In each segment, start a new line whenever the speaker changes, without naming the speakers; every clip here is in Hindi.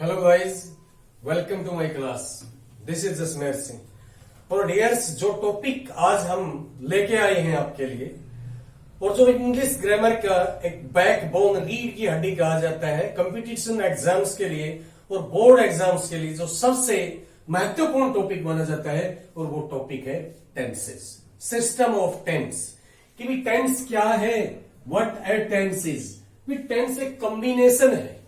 Hello guys, welcome to my class. This is Jasmer Singh. और डियर्स, जो टॉपिक आज हम लेके आए हैं आपके लिए, और जो इंग्लिश ग्रामर का एक बैकबोन, रीढ़ की हड्डी कहा जाता है कंपटीशन एग्जाम्स के लिए और बोर्ड एग्जाम्स के लिए, जो सबसे महत्वपूर्ण टॉपिक माना जाता है, और वो टॉपिक है टेंसेस, सिस्टम ऑफ टेंस। कि भी टेंस क्या है, व्हाट ए टेंस इज। भी टेंस एक कॉम्बिनेशन है,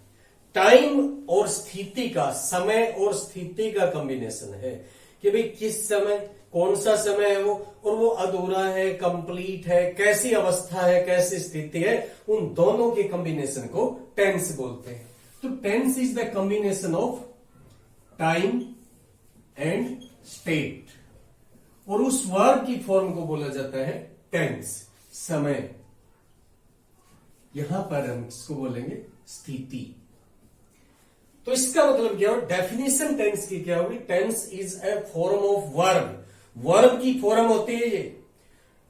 टाइम और स्थिति का, समय और स्थिति का कॉम्बिनेशन है। कि भाई किस समय, कौन सा समय है वो, और वो अधूरा है, कंप्लीट है, कैसी अवस्था है, कैसी स्थिति है, उन दोनों के कॉम्बिनेशन को टेंस बोलते हैं। तो tense is the combination of time and state, और उस वर्ब की फॉर्म को बोला जाता है टेंस, समय। यहां पर हम इसको बोलेंगे स्थिति। तो इसका मतलब क्या हो, डेफिनेशन टेंस की क्या होगी। Tense is a form of verb, verb की फॉर्म होती है ये,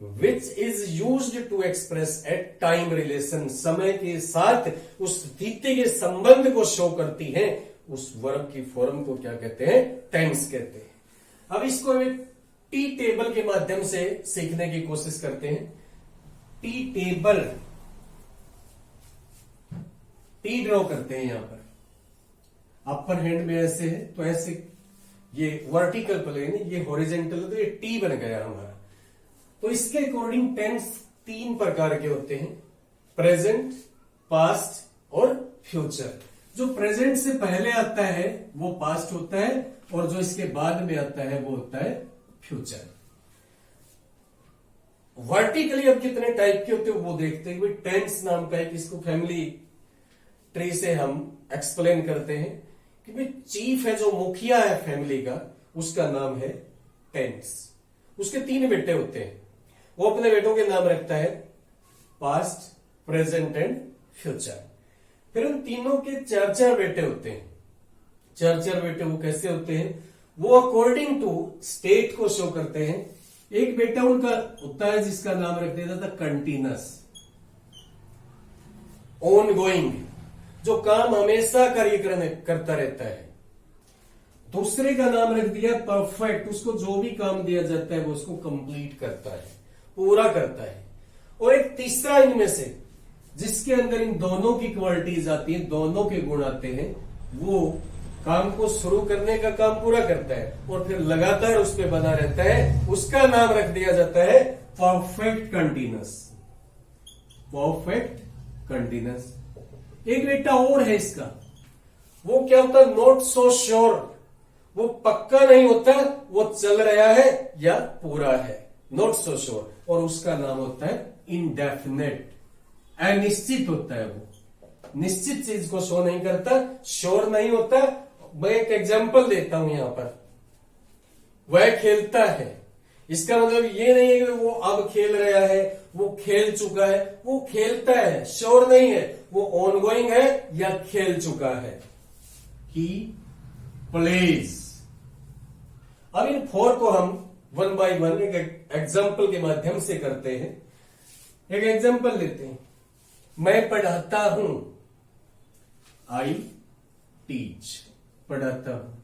which is used to express a time relation, समय के साथ उस स्थिति के संबंध को शो करती है। उस वर्ब की फॉर्म को क्या कहते हैं, टेंस कहते हैं। अब इसको एक टी टेबल के माध्यम से सीखने की कोशिश करते हैं। टी टेबल, टी ड्रॉ करते हैं यहां पर, अपर हैंड में ऐसे है, तो ऐसे ये वर्टिकल प्लेन है, ये हॉरिजेंटल है, तो ये टी बन गया हमारा। तो इसके अकॉर्डिंग टेंस तीन प्रकार के होते हैं, प्रेजेंट, पास्ट और फ्यूचर। जो प्रेजेंट से पहले आता है वो पास्ट होता है, और जो इसके बाद में आता है वो होता है फ्यूचर। वर्टिकली अब कितने टाइप के होते हैं वो देखते हुए टेंस नाम का एक, इसको फैमिली ट्री से हम एक्सप्लेन करते हैं कि भाई चीफ है, जो मुखिया है फैमिली का, उसका नाम है टेंस। उसके तीन बेटे होते हैं, वो अपने बेटों के नाम रखता है पास्ट, प्रेजेंट एंड फ्यूचर। फिर उन तीनों के चार चार बेटे होते हैं। चार चार बेटे वो कैसे होते हैं, वो अकॉर्डिंग टू स्टेट को शो करते हैं। एक बेटा उनका होता है जिसका नाम रख दिया था कंटिन्यूअस, ऑन गोइंग, जो काम हमेशा कार्य करता रहता है। दूसरे का नाम रख दिया परफेक्ट, उसको जो भी काम दिया जाता है वो उसको कंप्लीट करता है, पूरा करता है। और एक तीसरा इनमें से, जिसके अंदर इन दोनों की क्वालिटीज आती हैं, दोनों के गुण आते हैं, वो काम को शुरू करने का काम पूरा करता है और फिर लगातार उस पर बना रहता है। उसका नाम रख दिया जाता है परफेक्ट कंटिन्यूअस, परफेक्ट कंटिन्यूअस। एक बेटा और है इसका, वो क्या होता है, नॉट सो श्योर, वो पक्का नहीं होता वो चल रहा है या पूरा है, नॉट सो श्योर। और उसका नाम होता है इनडेफिनेट, अनिश्चित होता है, वो निश्चित चीज को शो नहीं करता, श्योर नहीं होता। मैं एक एग्जांपल देता हूं यहां पर, वह खेलता है, इसका मतलब ये नहीं है कि वो अब खेल रहा है, वो खेल चुका है, वो खेलता है, श्योर नहीं है, वो ऑनगोइंग है या खेल चुका है। He plays. अब इन फोर को हम वन बाय वन एक एग्जाम्पल के माध्यम से करते हैं। एक एग्जाम्पल लेते हैं, मैं पढ़ाता हूं, आई टीच, पढ़ाता हूं,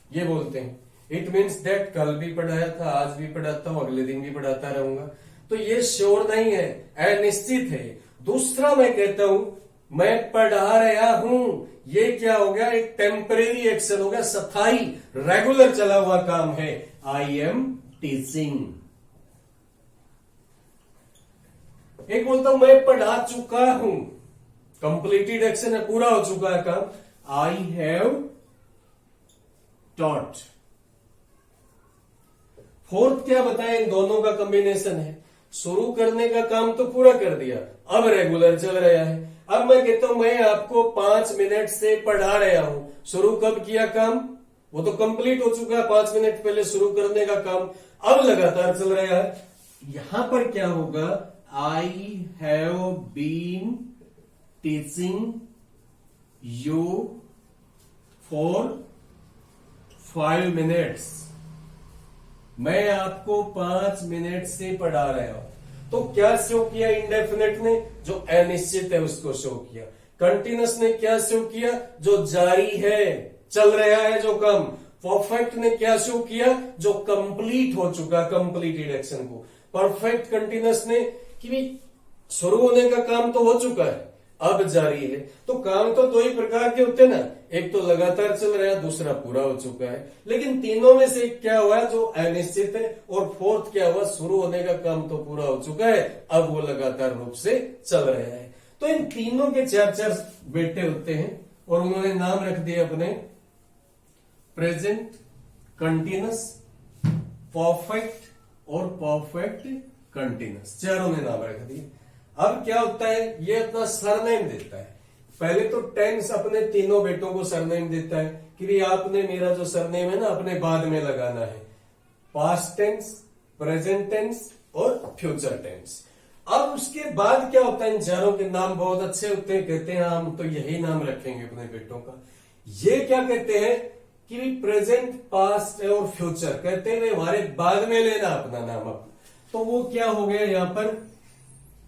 ये बोलते हैं। इट मीन्स दैट कल भी पढ़ाया था, आज भी पढ़ाता हूं, अगले दिन भी पढ़ाता रहूंगा। तो ये श्योर नहीं है, अनिश्चित है। दूसरा मैं कहता हूं मैं पढ़ा रहा हूं, ये क्या हो गया, एक टेम्परेरी एक्शन हो गया, स्थायी रेगुलर चला हुआ काम है, आई एम टीचिंग। एक बोलता हूं मैं पढ़ा चुका हूं, कंप्लीटेड एक्शन है, पूरा हो चुका है काम, आई हैव टॉट। फोर्थ क्या बताया, इन दोनों का कॉम्बिनेशन है, शुरू करने का काम तो पूरा कर दिया, अब रेगुलर चल रहा है। अब मैं कहता हूं मैं आपको 5 मिनट से पढ़ा रहा हूं, शुरू कब किया काम, वो तो कंप्लीट हो चुका है, 5 मिनट पहले शुरू करने का काम अब लगातार चल रहा है। यहां पर क्या होगा, I have been teaching you for 5 minutes, मैं आपको 5 मिनट से पढ़ा रहा हूं। तो क्या शो किया इंडेफिनेट ने, जो अनिश्चित है उसको शो किया। कंटिन्यूस ने क्या शो किया, जो जारी है, चल रहा है जो काम। परफेक्ट ने क्या शो किया, जो कंप्लीट हो चुका, कंप्लीटेड एक्शन को। परफेक्ट कंटिन्यूस ने कि भी शुरू होने का काम तो हो चुका है, अब जारी है। तो काम तो दो ही प्रकार के होते हैं ना, एक तो लगातार चल रहा है, दूसरा पूरा हो चुका है। लेकिन तीनों में से क्या हुआ जो अनिश्चित है, और फोर्थ क्या हुआ, शुरू होने का काम तो पूरा हो चुका है, अब वो लगातार रूप से चल रहा है। तो इन तीनों के चार चार बेटे होते हैं और उन्होंने नाम रख दिए अपने प्रेजेंट, कंटिन्यूस, परफेक्ट और परफेक्ट कंटिन्यूस, चारों ने नाम रख दिए। अब क्या होता है, ये अपना सरनेम देता है। पहले तो टेंस अपने तीनों बेटों को सरनेम देता है कि भाई आपने मेरा जो सरनेम है ना अपने बाद में लगाना है, पास्ट टेंस, प्रेजेंट टेंस और फ्यूचर टेंस। अब उसके बाद क्या होता है, इन चारों के नाम बहुत अच्छे होते हैं, कहते हैं हम तो यही नाम रखेंगे अपने बेटों का। ये क्या कहते हैं कि प्रेजेंट, पास्ट और फ्यूचर, कहते हैं हमारे बाद में लेना अपना नाम अब। तो वो क्या हो गया यहां पर,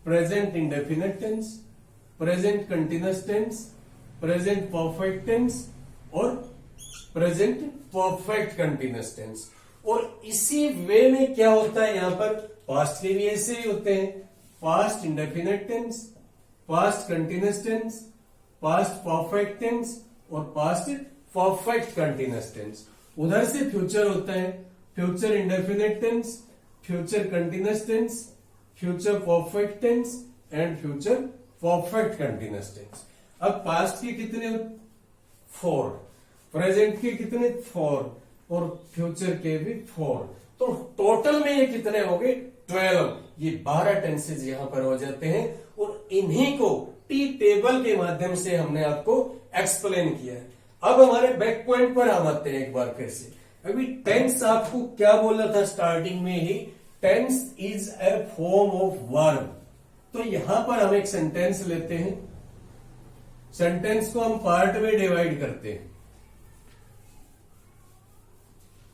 present indefinite tense, present continuous tense, present perfect tense और प्रेजेंट परफेक्ट कंटिन्यूअस टेंस। और इसी वे में क्या होता है यहां पर, पास्ट के भी ऐसे ही होते हैं, past indefinite tense, past continuous tense, past perfect tense और पास्ट परफेक्ट कंटिन्यूअस टेंस। उधर से फ्यूचर होता है, future indefinite tense, future continuous tense, future perfect tense and future perfect continuous tense. अब पास्ट के कितने, 4, प्रेजेंट के कितने, 4 और फ्यूचर के भी 4। तो टोटल में ये कितने हो गए, 12। ये 12 टेंसेज यहां पर हो जाते हैं और इन्हीं को टी टेबल के माध्यम से हमने आपको एक्सप्लेन किया है। अब हमारे बैक पॉइंट पर हम आते हैं एक बार फिर से। अभी टेंस आपको क्या बोला था स्टार्टिंग में ही, tense is a form of verb. तो यहां पर हम एक सेंटेंस लेते हैं, सेंटेंस को हम पार्ट में डिवाइड करते हैं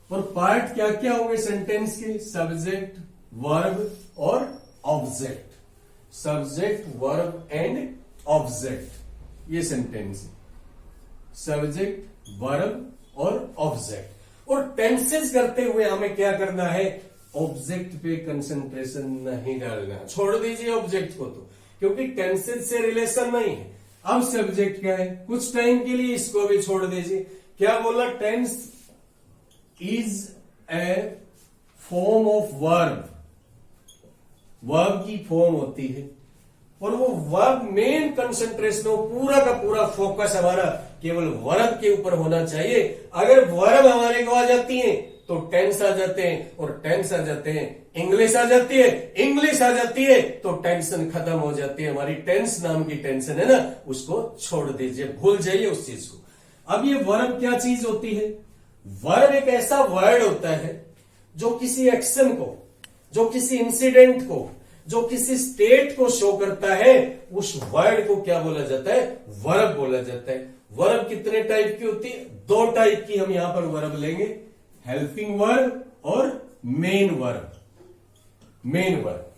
और पार्ट क्या क्या होंगे सेंटेंस के, सब्जेक्ट, वर्ब और object. Subject, verb and object, ये सेंटेंस है, सब्जेक्ट, वर्ब और ऑब्जेक्ट। और टेंसेस करते हुए हमें क्या करना है, ऑब्जेक्ट पे कंसंट्रेशन नहीं डालना, छोड़ दीजिए ऑब्जेक्ट को तो, क्योंकि टेंसेस से रिलेशन नहीं है। अब सब्जेक्ट क्या है, कुछ टाइम के लिए इसको भी छोड़ दीजिए। क्या बोला, tense is a form of verb, verb की फॉर्म होती है और वो वर्ब मेन कंसंट्रेशन, पूरा का पूरा फोकस हमारा केवल वर्ब के ऊपर होना चाहिए। अगर वर्ब हमारे को आ जाती है तो टेंस आ जाते हैं, और टेंस आ जाते हैं इंग्लिश आ जाती है, इंग्लिश आ जाती है तो टेंशन खत्म हो जाती है। हमारी टेंस नाम की टेंशन है ना, उसको छोड़ दीजिए, भूल जाइए उस चीज को। अब ये वर्ब क्या चीज होती है, वर्ब एक ऐसा वर्ड होता है जो किसी एक्शन को, जो किसी इंसिडेंट को, जो किसी स्टेट को शो करता है, उस वर्ड को क्या बोला जाता है, वर्ब बोला जाता है। वर्ब कितने टाइप की होती है, 2 टाइप की हम यहां पर वर्ब लेंगे, हेल्पिंग वर्ब और main verb. Main verb,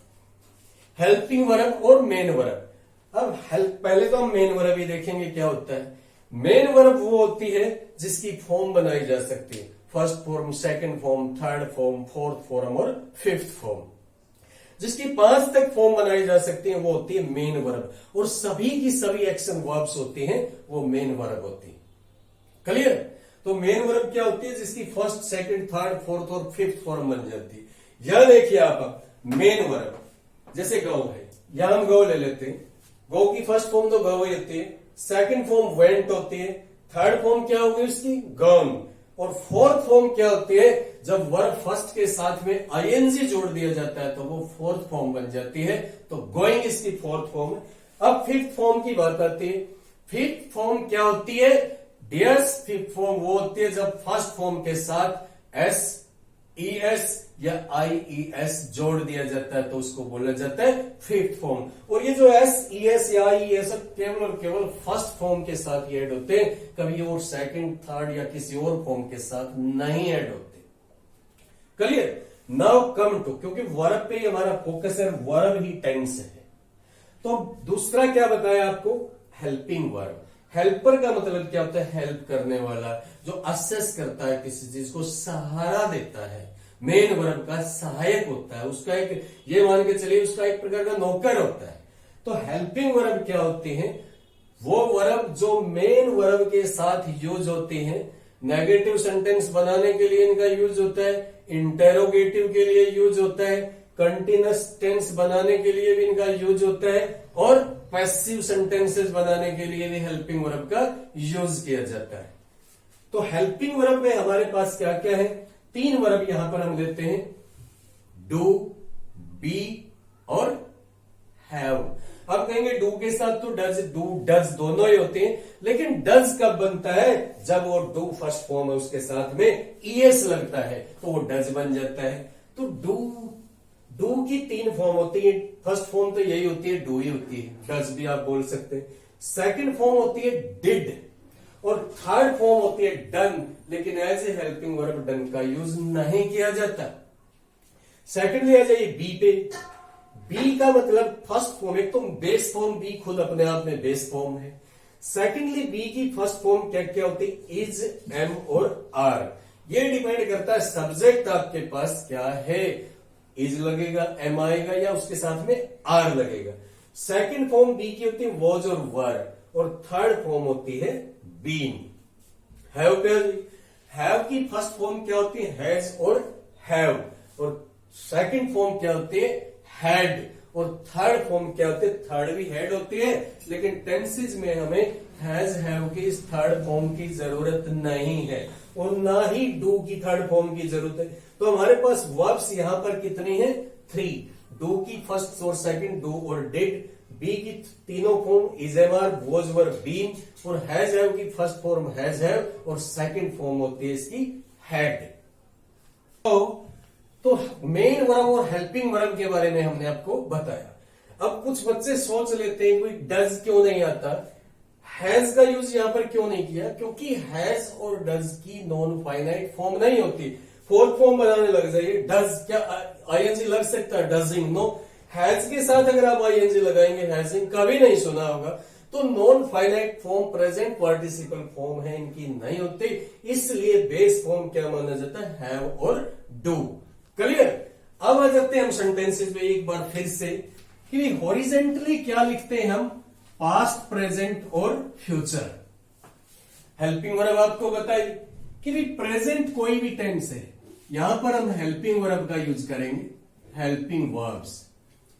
helping verb और मेन वर्ब। अब पहले तो हम मेन वर्ब ही देखेंगे क्या होता है। मेन वर्ब वो होती है जिसकी फॉर्म बनाई जा सकती है, first form, second form, third form, fourth form और फिफ्थ फॉर्म, जिसकी 5 तक फॉर्म बनाई जा सकती है, वो होती है मेन वर्ब। और सभी की सभी एक्शन वर्ब्स होती हैं, वो मेन वर्ब होती है। क्लियर। तो मेन वर्ब क्या होती है, जिसकी फर्स्ट, सेकंड, थर्ड, फोर्थ और फिफ्थ फॉर्म बन जाती है। यह देखिए आप, मेन वर्ब जैसे गौ है, यहां हम गौ ले लेते हैं, गौ की फर्स्ट फॉर्म तो गौ ही होती है, सेकंड फॉर्म वेंट होती है, थर्ड फॉर्म क्या होगी उसकी, गॉन, और फोर्थ फॉर्म क्या होती है, जब वर्ब फर्स्ट के साथ में आईएनजी जोड़ दिया जाता है तो वो फोर्थ फॉर्म बन जाती है, तो गोइंग इसकी फोर्थ फॉर्म है। अब फिफ्थ फॉर्म की बात आती है। फिफ्थ फॉर्म क्या होती है डियर्स, फिफ्थ फॉर्म वो होती है जब फर्स्ट फॉर्म के साथ एस, ई एस या आई ई एस जोड़ दिया जाता है तो उसको बोला जाता है फिफ्थ फॉर्म। और ये जो एस, ई एस या आई ई एस केवल और केवल फर्स्ट फॉर्म के साथ ऐड होते हैं, कभी और सेकंड, थर्ड या किसी और फॉर्म के साथ नहीं ऐड होते। क्लियर। नाउ कम टू, क्योंकि वर्ब पे हमारा फोकस है, वर्ब ही टेंस है। तो दूसरा क्या बताया आपको, हेल्पिंग वर्ब। हेल्पर का मतलब क्या होता है? हेल्प करने वाला, जो असेस करता है किसी चीज को, सहारा देता है। मेन वर्ब का सहायक होता है, उसका एक, ये मान के चलिए उसका एक प्रकार का नौकर होता है। तो हेल्पिंग वर्ब क्या होती है? वो वर्ब जो मेन वर्ब के साथ यूज होती हैं। नेगेटिव सेंटेंस बनाने के लिए इनका यूज होता है, इंटेरोगेटिव के लिए यूज होता है, कंटिन्यूअस टेंस बनाने के लिए भी इनका यूज होता है, और पैसिव सेंटेंसेस बनाने के लिए भी हेल्पिंग वर्ब का यूज किया जाता है। तो हेल्पिंग वर्ब में हमारे पास क्या क्या है? 3 वर्ब यहां पर हम लेते हैं, डू, बी और हैव। अब कहेंगे डू के साथ तो डज, डू डज दोनों ही होते हैं, लेकिन डज कब बनता है? जब वो डू फर्स्ट फॉर्म है उसके साथ में ईएस लगता है तो वो डज बन जाता है। तो डू की 3 फॉर्म होती है। फर्स्ट फॉर्म तो यही होती है, डू ही होती है, डज भी आप बोल सकते हैं। सेकंड फॉर्म होती है डिड, और थर्ड फॉर्म होती है डन, लेकिन as a helping verb done का यूज नहीं किया जाता। सेकेंडली आ जाइए बी पे। बी का मतलब फर्स्ट फॉर्म, एक तो बेस फॉर्म बी खुद अपने आप में बेस फॉर्म है। सेकेंडली बी की फर्स्ट फॉर्म क्या क्या होती है? इज, एम और आर। ये डिपेंड करता है सब्जेक्ट आपके पास क्या है, इज लगेगा, एम आएगा, या उसके साथ में आर लगेगा। सेकेंड फॉर्म बी की होती है वॉज और वर, और थर्ड फॉर्म होती है बीन। हैव पे, हैव की फर्स्ट फॉर्म क्या होती है? हैज और हैव, और सेकेंड फॉर्म क्या होती है? हैड, और थर्ड फॉर्म क्या होती है? थर्ड भी हेड होती है, लेकिन टेंसेज में हमें हैज, हैव की इस थर्ड फॉर्म की जरूरत नहीं है, और ना ही डू की थर्ड फॉर्म की जरूरत है। तो हमारे पास वर्ब्स यहां पर कितनी है? 3। डू की फर्स्ट और सेकंड, डू और डिड। बी की तीनों form is, am, are, was, were, been, और हैज, हैव की फर्स्ट फॉर्म हैज, हैव, और सेकंड फॉर्म होती है इसकी हैड। तो मेन वर्ब और हेल्पिंग वर्ब के बारे में हमने आपको बताया। अब कुछ बच्चे सोच लेते हैं कोई डज क्यों नहीं आता, हैज का यूज यहां पर क्यों नहीं किया? क्योंकि हैज और डज की नॉन फाइनाइट फॉर्म नहीं होती। फोर्थ फॉर्म बनाने लग जाइए, डज, क्या आईएनजी लग सकता है? Dodging, no. हैज के साथ अगर आप आईएनजी लगाएंगे, हैजिंग कभी नहीं सुना होगा। तो non finite form present participle form है, इनकी नहीं होती, इसलिए बेस फॉर्म क्या माना जाता है? हैव और डू। क्लियर? अब आ जाते हैं हम सेंटेंसेस में एक बार फिर से कि हॉरिजेंटली क्या लिखते हैं हम? पास्ट, प्रेजेंट और फ्यूचर। हेल्पिंग वर्ब आपको बताई कि भी प्रेजेंट कोई भी टेंस है, यहां पर हम हेल्पिंग वर्ब का यूज करेंगे, हेल्पिंग वर्ब्स।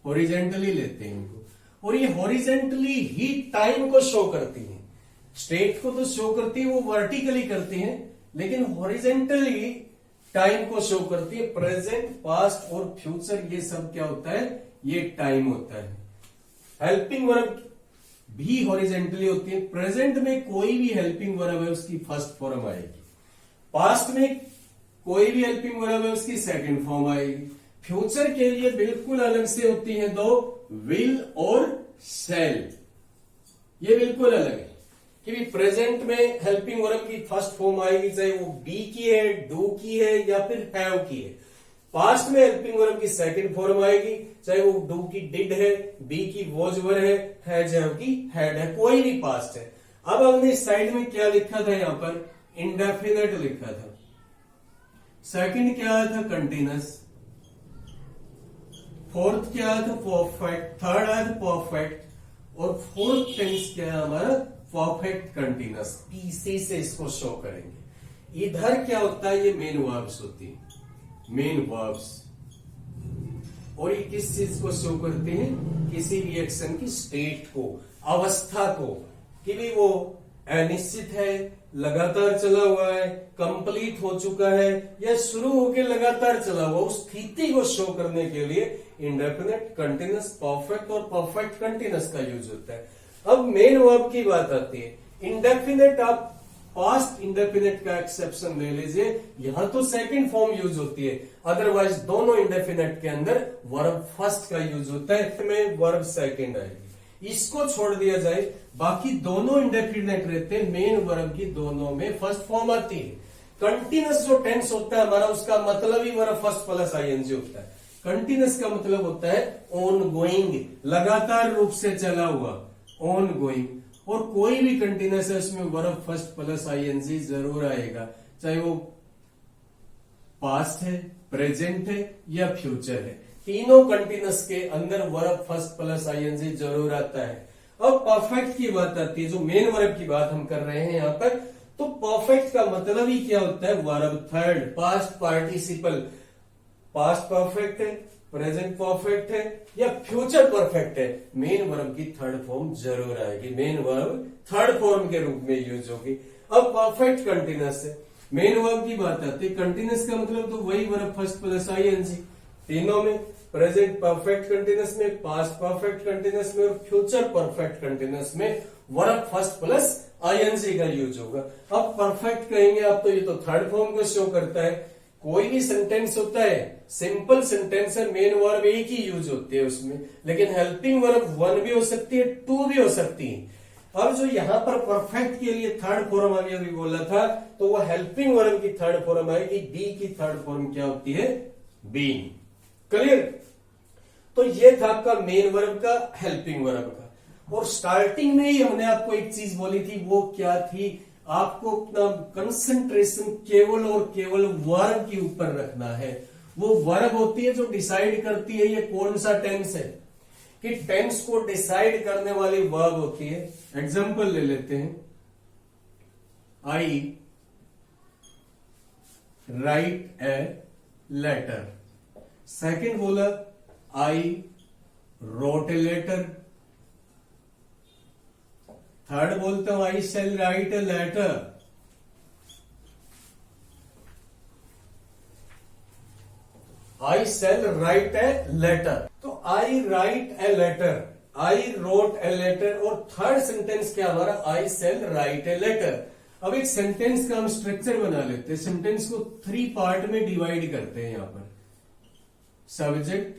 हॉरिजेंटली लेते हैं इनको, और ये हॉरिजेंटली ही टाइम को शो करती है। स्टेट को तो शो करती है, वो वर्टिकली करती है, लेकिन हॉरिजेंटली टाइम को शो करती है। प्रेजेंट, पास्ट और फ्यूचर, ये सब क्या होता है? ये टाइम होता है। हेल्पिंग वर्ब भी हॉरिजेंटली होती है। प्रेजेंट में कोई भी हेल्पिंग वर्ब है उसकी फर्स्ट फॉर्म आएगी, पास्ट में कोई भी हेल्पिंग वर्ब है उसकी सेकंड फॉर्म आएगी। फ्यूचर के लिए बिल्कुल अलग से होती है दो, विल और शैल, ये बिल्कुल अलग है। कि प्रेजेंट में हेल्पिंग वर्ब की फर्स्ट फॉर्म आएगी, चाहे वो बी की है, डू की है, या फिर हैव की है। पास्ट में हेल्पिंग वर्ब की सेकंड फॉर्म आएगी, चाहे वो डू की डिड है, बी की वॉज वर है, हैज, हैव की हैड है, कोई भी पास्ट है। अब हमने साइड में क्या लिखा था? यहां पर इंडेफिनेट लिखा था। सेकंड क्या आया था? कंटिन्यूअस। फोर्थ क्या आया था? परफेक्ट। थर्ड आया था परफेक्ट, और फोर्थ टेंस क्या है हमारा? Perfect continuous. पीसी से इसको शो करेंगे। इधर क्या होता है? ये मेन वर्ब्स होती है, मेन वर्ब्स, और ये किस चीज को शो करते हैं? किसी भी एक्शन की स्टेट को, अवस्था को, कि भी वो अनिश्चित है, लगातार चला हुआ है, कंप्लीट हो चुका है, या शुरू होकर लगातार चला हुआ, उस स्थिति को शो करने के लिए इंडेफिनेट, कंटिन्यूअस, परफेक्ट और परफेक्ट कंटिन्यूअस का यूज होता है। अब मेन वर्ब की बात आती है। इंडेफिनेट, आप पास्ट इंडेफिनेट का एक्सेप्शन ले लीजिए, यहां तो सेकंड फॉर्म यूज होती है, अदरवाइज दोनों इंडेफिनेट के अंदर वर्ब फर्स्ट का यूज होता है, में वर्ब सेकंड आएगी। इसको छोड़ दिया जाए, बाकी दोनों इंडेफिनेट रहते हैं, मेन वर्ब की दोनों में फर्स्ट फॉर्म आती है। कंटिन्यूअस जो टेंस होता है हमारा, उसका मतलब ही वर्ब फर्स्ट प्लस आईएनजी होता है। कंटिन्यूअस का मतलब होता है ऑन गोइंग, लगातार रूप से चला हुआ, ऑन गोइंग। और कोई भी कंटिन्यूअस है उसमें वर्ब फर्स्ट प्लस आईएनजी जरूर आएगा, चाहे वो पास्ट है, प्रेजेंट है या फ्यूचर है। तीनों कंटिन्यूअस के अंदर वर्ब फर्स्ट प्लस आईएनजी जरूर आता है। अब परफेक्ट की बात आती है, जो मेन वर्ब की बात हम कर रहे हैं यहां पर, तो परफेक्ट का मतलब ही क्या होता है, verb third, past participle. Past perfect है, प्रेजेंट परफेक्ट है या फ्यूचर परफेक्ट है, मेन वर्ब की थर्ड फॉर्म जरूर आएगी, मेन वर्ब थर्ड फॉर्म के रूप में यूज होगी। अब परफेक्ट कंटिन्यूअस है, मेन वर्ब की बात आती है, कंटिन्यूअस का मतलब तो वही वर्ब फर्स्ट प्लस आईएनजी, तीनों में, प्रेजेंट परफेक्ट कंटिन्यूअस में, पास्ट परफेक्ट कंटिन्यूअस में और फ्यूचर परफेक्ट कंटिन्यूअस में वर्ब फर्स्ट प्लस आईएनजी का यूज होगा। अब परफेक्ट कहेंगे आप तो ये तो थर्ड फॉर्म को शो करता है। कोई भी सेंटेंस होता है, सिंपल सेंटेंस है, मेन वर्ब एक ही यूज होती है उसमें, लेकिन हेल्पिंग वर्ब वन भी हो सकती है, टू भी हो सकती है। अब जो यहां पर परफेक्ट के लिए थर्ड फॉर्म अभी बोला था, तो वो हेल्पिंग वर्ब की थर्ड फॉर्म आएगी, बी की थर्ड फॉर्म क्या होती है, बीइंग। क्लियर? तो ये था आपका मेन वर्ब का, हेल्पिंग वर्ब का। और स्टार्टिंग में ही हमने आपको एक चीज बोली थी, वो क्या थी, आपको अपना कंसंट्रेशन केवल और केवल वर्ब के ऊपर रखना है। वो वर्ब होती है जो डिसाइड करती है ये कौन सा टेंस है, कि टेंस को डिसाइड करने वाली वर्ब होती है। एग्जांपल ले लेते हैं, I write a letter. Second बोला, I wrote a letter. Third बोलता हूं, I shall write a letter. I shall write a letter. तो I write a letter, I wrote a letter, और थर्ड सेंटेंस क्या हमारा, आई शैल राइट ए लेटर। अब एक सेंटेंस का हम स्ट्रक्चर बना लेते हैं, सेंटेंस को 3 पार्ट में डिवाइड करते हैं यहां पर, सब्जेक्ट,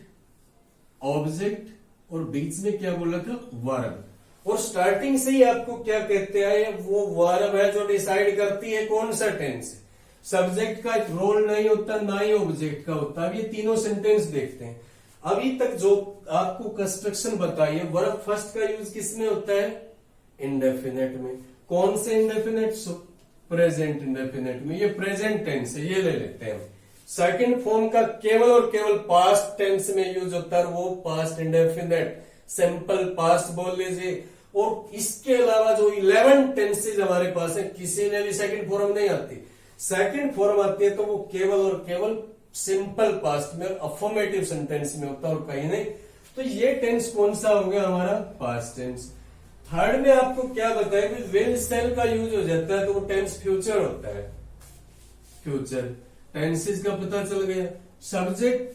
ऑब्जेक्ट और बीच में क्या बोला था, वर्ब। और स्टार्टिंग से ही आपको क्या कहते हैं, वो वर्ब है जो डिसाइड करती है कौन सा टेंस है। सब्जेक्ट का रोल नहीं होता, ना ही ऑब्जेक्ट का होता। अब ये तीनों सेंटेंस देखते हैं। अभी तक जो आपको कंस्ट्रक्शन बताई है, वर्ब फर्स्ट का यूज किसमें होता है, इंडेफिनेट में। कौन से इंडेफिनेट, प्रेजेंट इंडेफिनेट में। ये प्रेजेंट टेंस है, ये ले लेते हैं। सेकंड फॉर्म का केवल और केवल पास्ट टेंस में यूज होता है, वो पास्ट इंडेफिनेट, सिंपल पास्ट बोल लीजिए। और इसके अलावा जो 11 टेंसेज हमारे पास है, किसी में भी सेकंड फॉर्म नहीं आती। सेकंड फॉर्म आती है तो वो केवल और केवल सिंपल पास्ट में, अफर्मेटिव सेंटेंस में होता है और कहीं नहीं। तो ये टेंस कौन सा हो गया हमारा, पास्ट टेंस। थर्ड में आपको क्या बताया कि विल शैल का यूज हो जाता है तो वो टेंस फ्यूचर होता है, फ्यूचर। टेंसेस का पता चल गया। सब्जेक्ट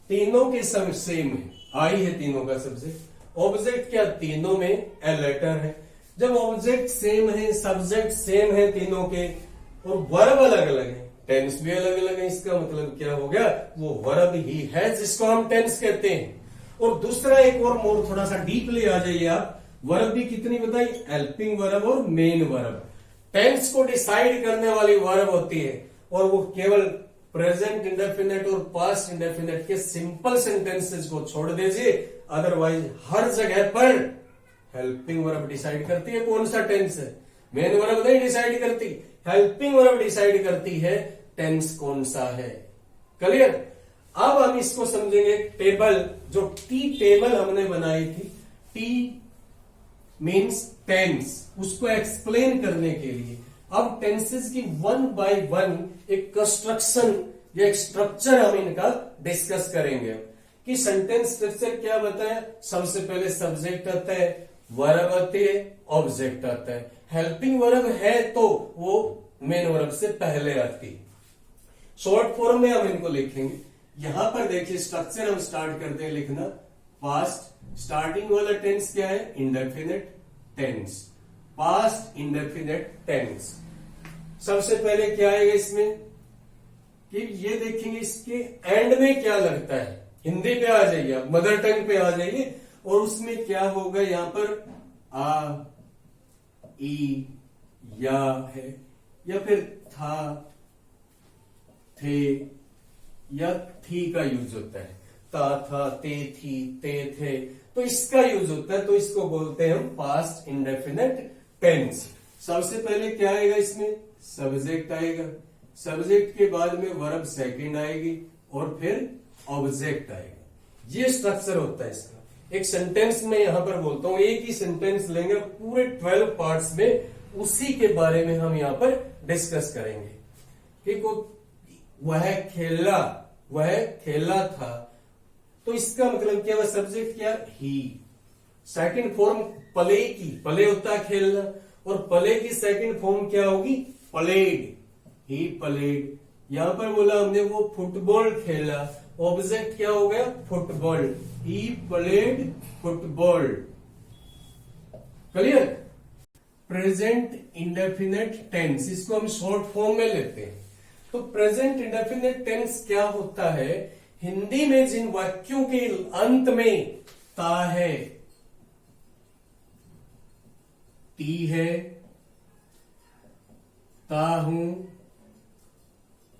तीनों के सेम है, आई है तीनों का सब्जेक्ट। ऑब्जेक्ट क्या, तीनों में ए लेटर है। जब ऑब्जेक्ट सेम है, सब्जेक्ट सेम है तीनों के, और वर्ब अलग अलग है, टेंस भी अलग अलग है, इसका मतलब क्या हो गया, वो वर्ब ही है जिसको हम टेंस कहते हैं। और दूसरा एक और मोर थोड़ा सा डीपली आ जाइए आप, वर्ब भी कितनी बताई, हेल्पिंग वर्ब और मेन वर्ब। टेंस को डिसाइड करने वाली वर्ब होती है, और वो केवल प्रेजेंट इंडेफिनेट और पास्ट इंडेफिनेट के सिंपल सेंटेंसेस को छोड़ दीजिए, अदरवाइज हर जगह पर हेल्पिंग वर्ब डिसाइड करती है कौन सा टेंस है। मेन वर्ब नहीं डिसाइड करती, हेल्पिंग वर्ब डिसाइड करती है टेंस कौन सा है। क्लियर? अब हम इसको समझेंगे टेबल, जो टी टेबल हमने बनाई थी, टी मीन्स टेंस, उसको एक्सप्लेन करने के लिए अब टेंसेस की 1 बाय 1 एक कंस्ट्रक्शन या एक स्ट्रक्चर हम इनका डिस्कस करेंगे। कि सेंटेंस स्ट्रक्चर क्या बताया, सबसे पहले सब्जेक्ट आता है, वर्ब आती है, ऑब्जेक्ट आता है। हेल्पिंग वर्ब है तो वो मेन वर्ब से पहले आती है। शॉर्ट फॉर्म में हम इनको लिखेंगे। यहां पर देखिए स्ट्रक्चर हम स्टार्ट करते हैं लिखना। पास्ट स्टार्टिंग वाला टेंस क्या है, indefinite tense, past indefinite tense. सबसे पहले क्या आएगा इसमें, कि ये देखेंगे इसके एंड में क्या लगता है। हिंदी पे आ जाइए आप, मदर टंग पे आ जाइए, और उसमें क्या होगा, यहां पर आ, ई, या है, या फिर था, थे या थी का यूज होता है। ता, था, ते, थी, ते, थे, तो इसका यूज होता है। तो इसको बोलते हैं हम पास्ट इंडेफिनेट टेंस। सबसे पहले क्या आएगा इसमें, सब्जेक्ट आएगा, सब्जेक्ट के बाद में वर्ब सेकंड आएगी और फिर ऑब्जेक्ट आएगा। ये स्ट्रक्चर होता है इसका। एक सेंटेंस में यहां पर बोलता हूं, एक ही सेंटेंस लेंगे पूरे 12 पार्ट्स में, उसी के बारे में हम यहां पर डिस्कस करेंगे कि वह खेला था, तो इसका मतलब क्या हुआ, सब्जेक्ट क्या, ही। सेकंड फॉर्म प्ले की, प्ले होता है खेलना, और प्ले की सेकंड फॉर्म क्या होगी, प्लेड, ही प्लेड। यहां पर बोला हमने वो फुटबॉल खेला, ऑब्जेक्ट क्या हो गया, football, he played football. Clear. Present indefinite tense, इसको हम शॉर्ट फॉर्म में लेते हैं। तो प्रेजेंट इंडेफिनेट टेंस क्या होता है, हिंदी में जिन वाक्यों के अंत में ता है, ती है, ता हूं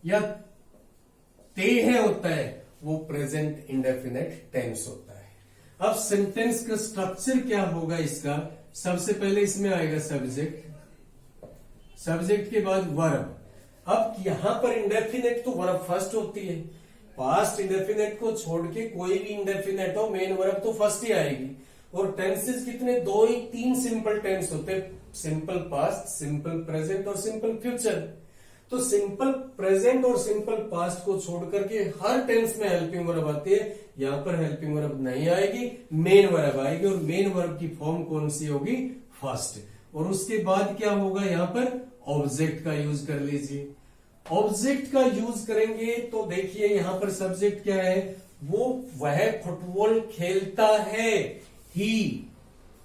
या ते है होता है, वो प्रेजेंट इंडेफिनेट टेंस होता है। अब सेंटेंस का स्ट्रक्चर क्या होगा इसका, सबसे पहले इसमें आएगा सब्जेक्ट, सब्जेक्ट के बाद वर्ब। अब यहां पर इंडेफिनेट तो वर्ब फर्स्ट होती है, पास्ट इंडेफिनेट को छोड़ के कोई भी इंडेफिनेट हो, मेन वर्ब तो फर्स्ट ही आएगी। और टेंसेस कितने, 2 ही 3 सिंपल टेंस होते हैं, सिंपल पास्ट, सिंपल प्रेजेंट और सिंपल फ्यूचर। तो सिंपल प्रेजेंट और सिंपल पास्ट को छोड़ करके हर टेंस में हेल्पिंग वर्ब आती है। यहां पर हेल्पिंग वर्ब नहीं आएगी, मेन वर्ब आएगी, और मेन वर्ब की फॉर्म कौन सी होगी, फर्स्ट। और उसके बाद क्या होगा, यहां पर ऑब्जेक्ट का यूज कर लीजिए। ऑब्जेक्ट का यूज करेंगे तो देखिए यहां पर सब्जेक्ट क्या है, वह फुटबॉल खेलता है, ही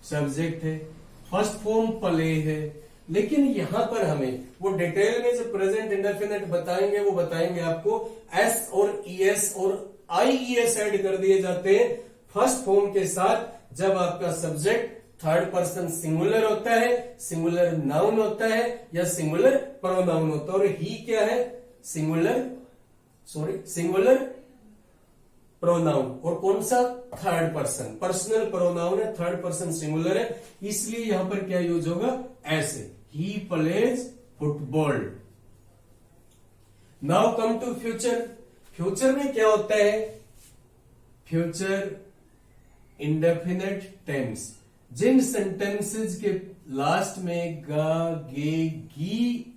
सब्जेक्ट है, फर्स्ट फॉर्म प्ले है। लेकिन यहां पर हमें वो डिटेल में जो प्रेजेंट इंडेफिनेट बताएंगे, वो बताएंगे आपको एस और ईएस और आईईएस ऐड कर दिए जाते हैं फर्स्ट फॉर्म के साथ, जब आपका सब्जेक्ट थर्ड पर्सन सिंगुलर होता है, सिंगुलर नाउन होता है या सिंगुलर प्रोनाउन होता है। और ही क्या है, सिंगुलर प्रोनाउन, और कौन सा, थर्ड पर्सन, पर्सनल प्रोनाउन है, थर्ड पर्सन सिंगुलर है, इसलिए यहां पर क्या यूज होगा, ऐसे, he plays football. Now come to future. Future में क्या होता है, फ्यूचर इंडेफिनेट टेंस, जिन सेंटेंसेस के लास्ट में गा, गे, गी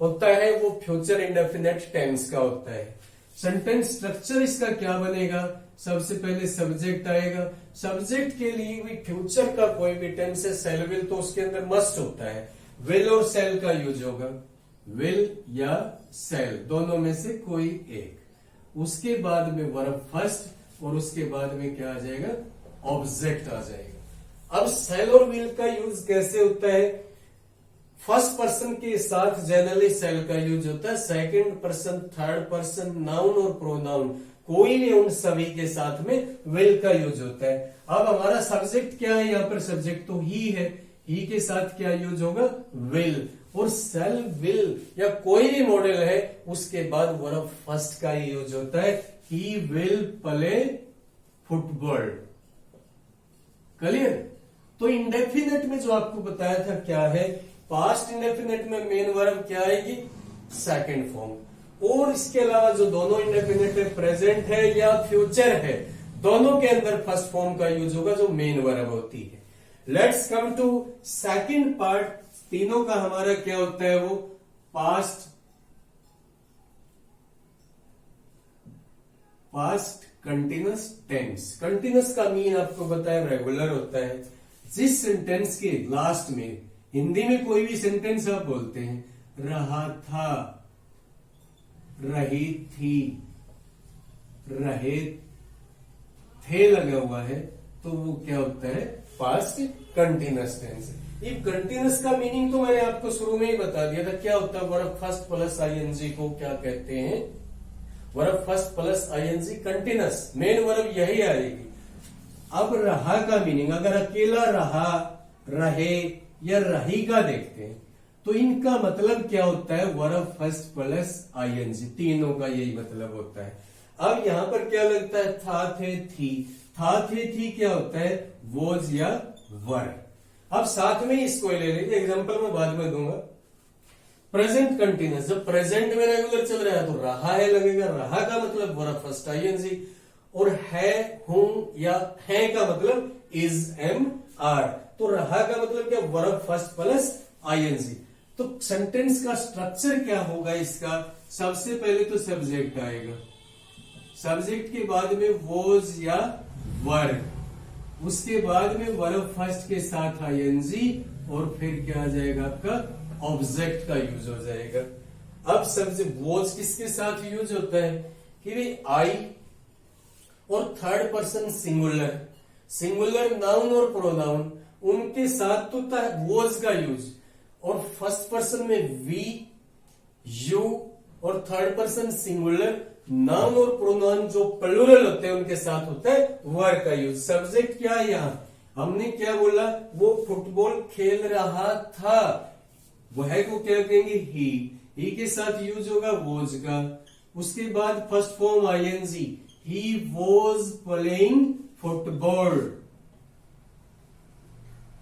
होता है, वो फ्यूचर इंडेफिनेट टेंस का होता है। सेंटेंस स्ट्रक्चर इसका क्या बनेगा, सबसे पहले सब्जेक्ट आएगा, सब्जेक्ट के लिए भी फ्यूचर का कोई भी टेंस है, सेल विल तो उसके अंदर मस्ट होता है, विल और सेल का यूज होगा, विल या सेल दोनों में से कोई एक। उसके बाद में वर्ब फर्स्ट, और उसके बाद में क्या आ जाएगा, ऑब्जेक्ट आ जाएगा। अब सेल और विल का यूज कैसे होता है, फर्स्ट पर्सन के साथ जनरली सेल का यूज होता है, second person, third person, noun और प्रोनाउन, कोई भी उन सभी के साथ में विल का यूज होता है। अब हमारा सब्जेक्ट क्या है, यहां पर सब्जेक्ट तो ही है, ही के साथ क्या यूज होगा, विल, और सेल, विल या कोई भी मॉडल है, उसके बाद वर्ब फर्स्ट का ही यूज होता है, ही विल प्ले फुटबॉल। क्लियर। तो इंडेफिनेट में जो आपको बताया था क्या है, पास्ट इंडेफिनेट में मेन वर्ब क्या आएगी, सेकंड फॉर्म, और इसके अलावा जो दोनों इंडेफिनेट है, प्रेजेंट है या फ्यूचर है, दोनों के अंदर फर्स्ट फॉर्म का यूज होगा जो मेन वर्ब होती है। Let's come to second part. तीनों का हमारा क्या होता है, वो पास्ट कंटिन्यूअस टेंस। कंटिन्यूअस का मीन आपको बताया रेगुलर होता है। जिस सेंटेंस के लास्ट में, हिंदी में कोई भी सेंटेंस आप बोलते हैं, रहा था, रही थी, रहे थे लगा हुआ है, तो वो क्या होता है, पास्ट कंटिन्यूअस टेंस। ये कंटिन्यूअस का मीनिंग तो मैंने आपको शुरू में ही बता दिया था, क्या होता है, वर्ब फर्स्ट प्लस आईएनजी को क्या कहते हैं, verb first plus ING continuous, main verb यही आएगी। अब रहा का मीनिंग, अगर अकेला रहा, रहे या रही का देखते हैं, तो इनका मतलब क्या होता है, वर्ब फर्स्ट प्लस आईएनजी, तीनों का यही मतलब होता है। अब यहां पर क्या लगता है, था, थे, थी। था, थे, थी क्या होता है, वॉज या वर। अब साथ में ही इसको ले लेंगे, एग्जांपल मैं बाद में दूंगा। प्रेजेंट कंटिन्यूस, जब प्रेजेंट में रेगुलर चल रहा है तो रहा है लगेगा, रहा का मतलब वर्ब फर्स्ट आईएनजी, और है, हूं या है का मतलब इज, एम, आर, तो रहा का मतलब क्या, वर्ब फर्स्ट प्लस आईएनजी। तो सेंटेंस का स्ट्रक्चर क्या होगा इसका, सबसे पहले तो सब्जेक्ट आएगा, सब्जेक्ट के बाद में वॉज या वर, उसके बाद में वर्ब फर्स्ट के साथ आईएनजी, और फिर क्या आ जाएगा आपका ऑब्जेक्ट का यूज हो जाएगा। अब सब्जेक्ट वॉज किसके साथ यूज होता है कि भाई आई और third person singular, singular noun और प्रोनाउन उनके साथ तो था वॉज का यूज, और फर्स्ट पर्सन में वी, यू, और थर्ड पर्सन सिंगुलर नाउन और प्रोनाउन जो प्लूरल होते हैं उनके साथ होता है वर का यूज। सब्जेक्ट क्या है यहां, हमने क्या बोला, वो फुटबॉल खेल रहा था, वह को क्या कहेंगे, ही के साथ यूज होगा वॉज का। उसके बाद first form ING, he was playing football.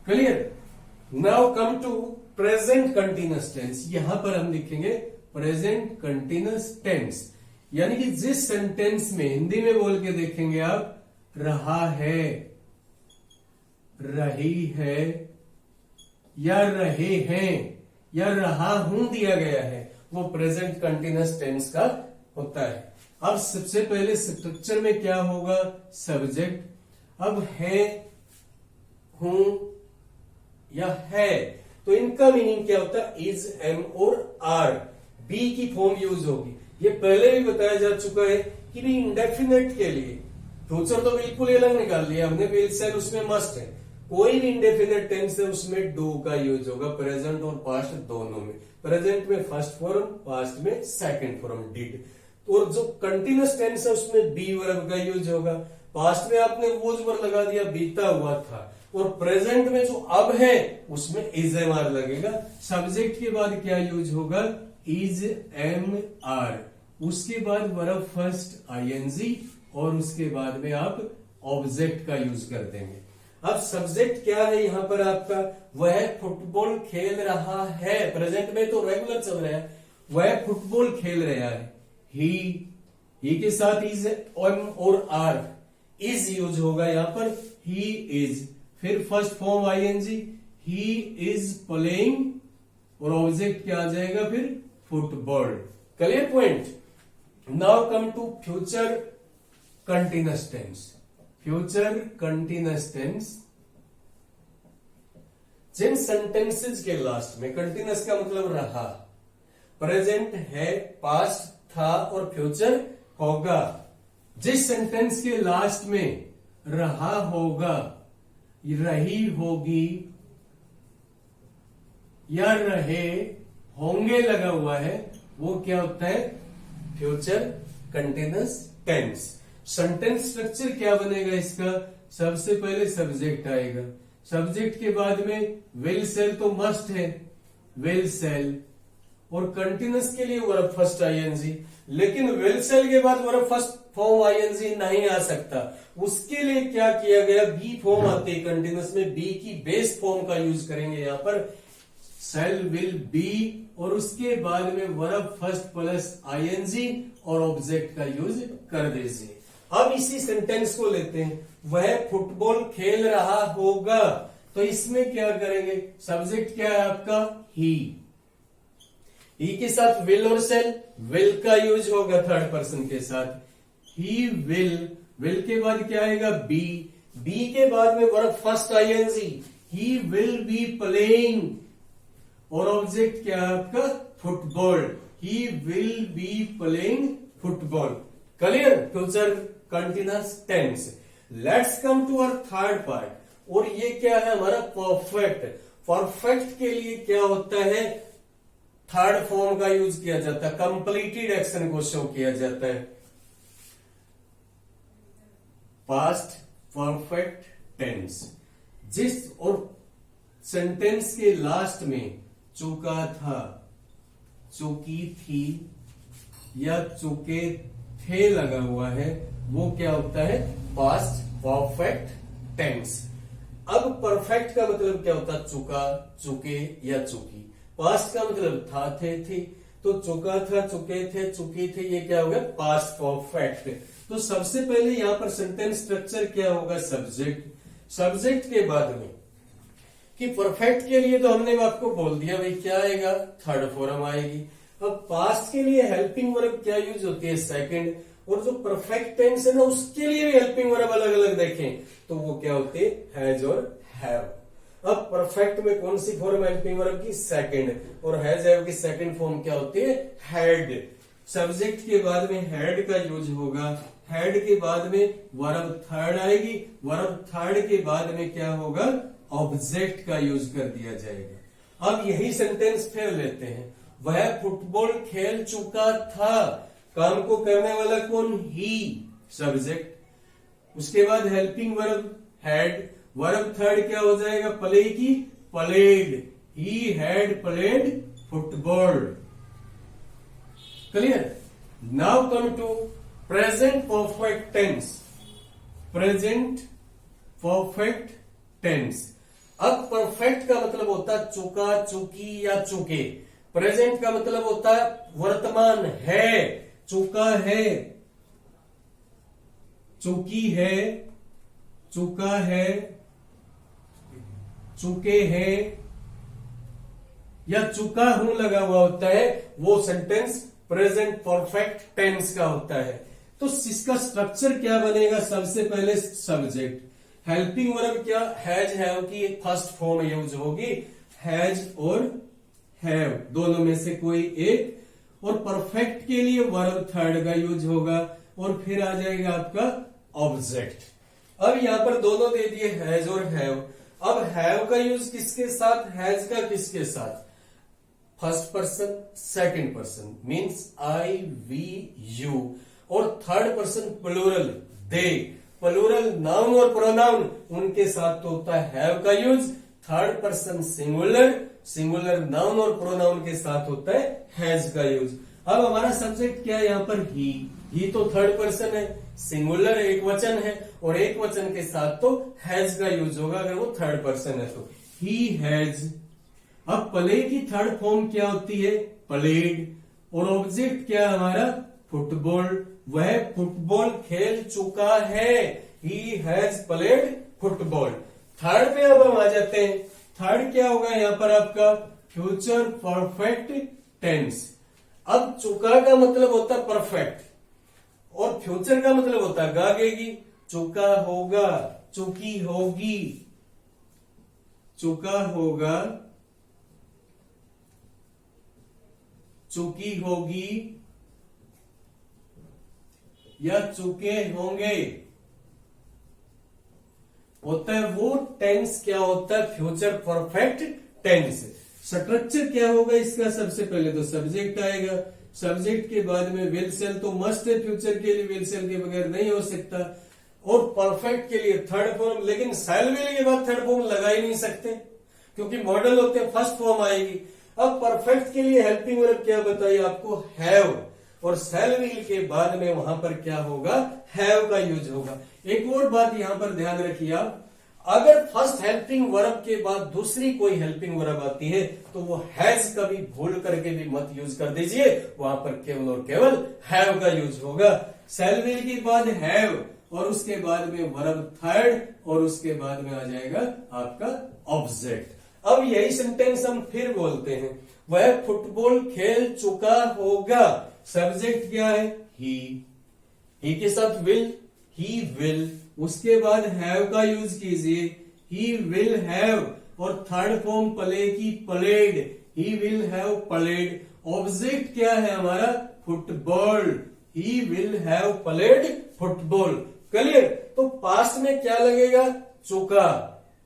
Clear. Now come to present continuous tense. यहां पर हम लिखेंगे प्रेजेंट कंटिन्यूअस टेंस, यानी कि जिस सेंटेंस में हिंदी में बोल के देखेंगे आप, रहा है, रही है, या रहे हैं, या रहा हूं दिया गया है, वो प्रेजेंट कंटिन्यूअस टेंस का होता है। अब सबसे पहले स्ट्रक्चर में क्या होगा, सब्जेक्ट, अब है, हूं या है, तो इनका मीनिंग क्या होता है, इज, एम और आर, बी की फॉर्म यूज होगी। ये पहले भी बताया जा चुका है कि भी इंडेफिनेट के लिए फ्यूचर तो बिल्कुल ही अलग निकाल लिया हमने, विल सेल उसमें मस्ट है, कोई भी इंडेफिनेट टेंस है उसमें डू का यूज होगा, प्रेजेंट और पास्ट दोनों में। प्रेजेंट में फर्स्ट फॉर्म, पास्ट में सेकंड फॉर्म डिड। और जो कंटिन्यूअस टेंस है उसमें बी वर्ब का यूज होगा, पास्ट में आपने वोज वर्ब लगा दिया, बीता हुआ था, और प्रेजेंट में जो अब है उसमें इज, एम, आर लगेगा। सब्जेक्ट के बाद क्या यूज होगा, इज, एम, आर, उसके बाद वर्ब फर्स्ट आईएनजी, और उसके बाद में आप ऑब्जेक्ट का यूज कर देंगे। अब सब्जेक्ट क्या है यहां पर आपका, वह फुटबॉल खेल रहा है, प्रेजेंट में तो रेगुलर चल रहा है, वह फुटबॉल खेल रहा है, ही के साथ इज, एम और आर, इज यूज होगा यहां पर, ही इज, फिर first form ING, he is playing, और ऑब्जेक्ट क्या आ जाएगा फिर, football. Clear point. Now come to future continuous tense. Future continuous tense, जिन सेंटेंसेस के लास्ट में, कंटिन्यूअस का मतलब रहा, प्रेजेंट है, पास्ट था और फ्यूचर होगा, जिस सेंटेंस के लास्ट में रहा होगा, रही होगी, या रहे होंगे लगा हुआ है, वो क्या होता है, future continuous tense. Sentence structure क्या बनेगा इसका, सबसे पहले सब्जेक्ट आएगा, सब्जेक्ट के बाद में विल सेल तो मस्ट है, विल सेल, और कंटिन्यूअस के लिए वर्ब फर्स्ट आईएनजी, लेकिन विल सेल के बाद वर्ब फर्स्ट फॉर्म आईएनजी नहीं आ सकता, उसके लिए क्या किया गया, बी फॉर्म आती है कंटिन्यूअस में, बी की बेस फॉर्म का यूज करेंगे यहां पर, सेल विल बी, और उसके बाद में वर्ब फर्स्ट प्लस आईएनजी और ऑब्जेक्ट का यूज कर दीजिए। अब इसी सेंटेंस को लेते हैं, वह फुटबॉल खेल रहा होगा, तो इसमें क्या करेंगे, सब्जेक्ट क्या है आपका, ही के साथ विल और सेल, विल का यूज होगा थर्ड पर्सन के साथ, ही विल के बाद क्या आएगा, बी के बाद में verb first ING, he will be playing, और ऑब्जेक्ट क्या है आपका, football, he will be playing football. Clear. Future continuous tense. Let's come to our third part, और ये क्या है हमारा, परफेक्ट। परफेक्ट के लिए क्या होता है, थर्ड फॉर्म का यूज किया जाता है, कंप्लीटेड एक्शन को शो किया जाता है, पास्ट परफेक्ट टेंस। जिस और सेंटेंस के लास्ट में चुका था, चुकी थी, या चुके थे लगा हुआ है, वो क्या होता है, पास्ट परफेक्ट टेंस। अब परफेक्ट का मतलब क्या होता है? चुका, चुके या चुकी। पास्ट का मतलब था, थे, थी। तो चुका था, चुके थे, चुकी थे, ये क्या हो गया? Past perfect. तो सबसे पहले यहां पर सेंटेंस स्ट्रक्चर क्या होगा? सब्जेक्ट। सब्जेक्ट के बाद में कि परफेक्ट के लिए तो हमने आपको बोल दिया भाई क्या आएगा? थर्ड फॉर्म आएगी। अब पास्ट के लिए हेल्पिंग वर्ब क्या यूज होती है? सेकंड। और जो परफेक्ट टेंस है ना उसके लिए भी हेल्पिंग वर्ब अलग अलग देखें तो वो क्या होते हैं? हैज और हैव। अब परफेक्ट में कौन सी फॉर्म हेल्पिंग वर्ब की? सेकंड। और हैज हैव की सेकंड फॉर्म क्या होती है? हैड। सब्जेक्ट के बाद में हैड का यूज होगा। हैड के बाद में वर्ब थर्ड आएगी। वर्ब थर्ड के बाद में क्या होगा? ऑब्जेक्ट का यूज कर दिया जाएगा। अब यही सेंटेंस फिर लेते हैं। वह फुटबॉल खेल चुका था। काम को करने वाला कौन? He, subject. उसके बाद helping verb had. Verb third क्या हो जाएगा? प्ले की played. He had played football. Clear? Now come to present perfect tense. Present perfect tense. अब परफेक्ट का मतलब होता है चुका, चुकी या चुके। प्रेजेंट का मतलब होता है वर्तमान है। चुका है, चुकी है, चुका है, चुके हैं या चुका हूं लगा हुआ होता है, वो सेंटेंस प्रेजेंट परफेक्ट टेंस का होता है। तो इसका स्ट्रक्चर क्या बनेगा? सबसे पहले सब्जेक्ट। हेल्पिंग वर्ब क्या? हैज हैव की फर्स्ट फॉर्म यूज होगी। हैज और हैव दोनों में से कोई एक। और परफेक्ट के लिए वर्ब थर्ड का यूज होगा। और फिर आ जाएगा आपका ऑब्जेक्ट। अब यहां पर दोनों दे दिए, हैज और हैव। अब हैव का यूज किसके साथ? हैज का किसके साथ? First person, second person means I, we, you. और third person plural, they. Plural noun और प्रोनाउन उनके साथ तो होता है हैव का use. Third person singular, singular noun और प्रोनाउन के साथ होता है हैज का यूज। अब हमारा सब्जेक्ट क्या है यहां पर? ही तो थर्ड पर्सन है, सिंगुलर एक वचन है और एक वचन के साथ तो हैज का यूज होगा अगर वो थर्ड पर्सन है तो। He has. अब प्ले की थर्ड फॉर्म क्या होती है? प्लेड। और ऑब्जेक्ट क्या है हमारा? फुटबॉल। वह फुटबॉल खेल चुका है। He has played football. Third पे अब हम आ जाते हैं। थर्ड क्या होगा यहां पर आपका? Future perfect tense. अब चुका का मतलब होता है परफेक्ट और फ्यूचर का मतलब होता है गागेगी। चुका होगा, चुकी होगी, चुका होगा, चुकी होगी या चुके होंगे होता है वो टेंस क्या होता है? Future perfect tense. स्ट्रक्चर क्या होगा इसका? सबसे पहले तो सब्जेक्ट आएगा। सब्जेक्ट के बाद में विल सेल तो मस्ट है, फ्यूचर के लिए विल सेल के बगैर नहीं हो सकता। और परफेक्ट के लिए थर्ड फॉर्म, लेकिन सेल विल के बाद थर्ड फॉर्म लगा ही नहीं सकते क्योंकि मॉडल होते हैं, फर्स्ट फॉर्म आएगी। अब परफेक्ट के लिए हेल्पिंग वर्ब क्या बताइए आपको? हैव। और सेल विल के बाद में वहां पर क्या होगा? हैव का यूज होगा। एक और बात यहां पर ध्यान रखिए आप, अगर फर्स्ट हेल्पिंग वर्ब के बाद दूसरी कोई हेल्पिंग वर्ब आती है तो वो हैज कभी भूल करके भी मत यूज कर दीजिए। वहां पर केवल और केवल हैव का यूज होगा। सेल विल के बाद हैव और उसके बाद में वर्ब थर्ड और उसके बाद में आ जाएगा आपका ऑब्जेक्ट। अब यही सेंटेंस हम फिर बोलते हैं। वह फुटबॉल खेल चुका होगा। सब्जेक्ट क्या है? ही के साथ विल, ही विल। उसके बाद हैव का यूज कीजिए। ही विल हैव। और थर्ड फॉर्म प्ले की played. He will have played. Object क्या है हमारा? Football. He will have played football. Clear? तो पास्ट में क्या लगेगा? चुका।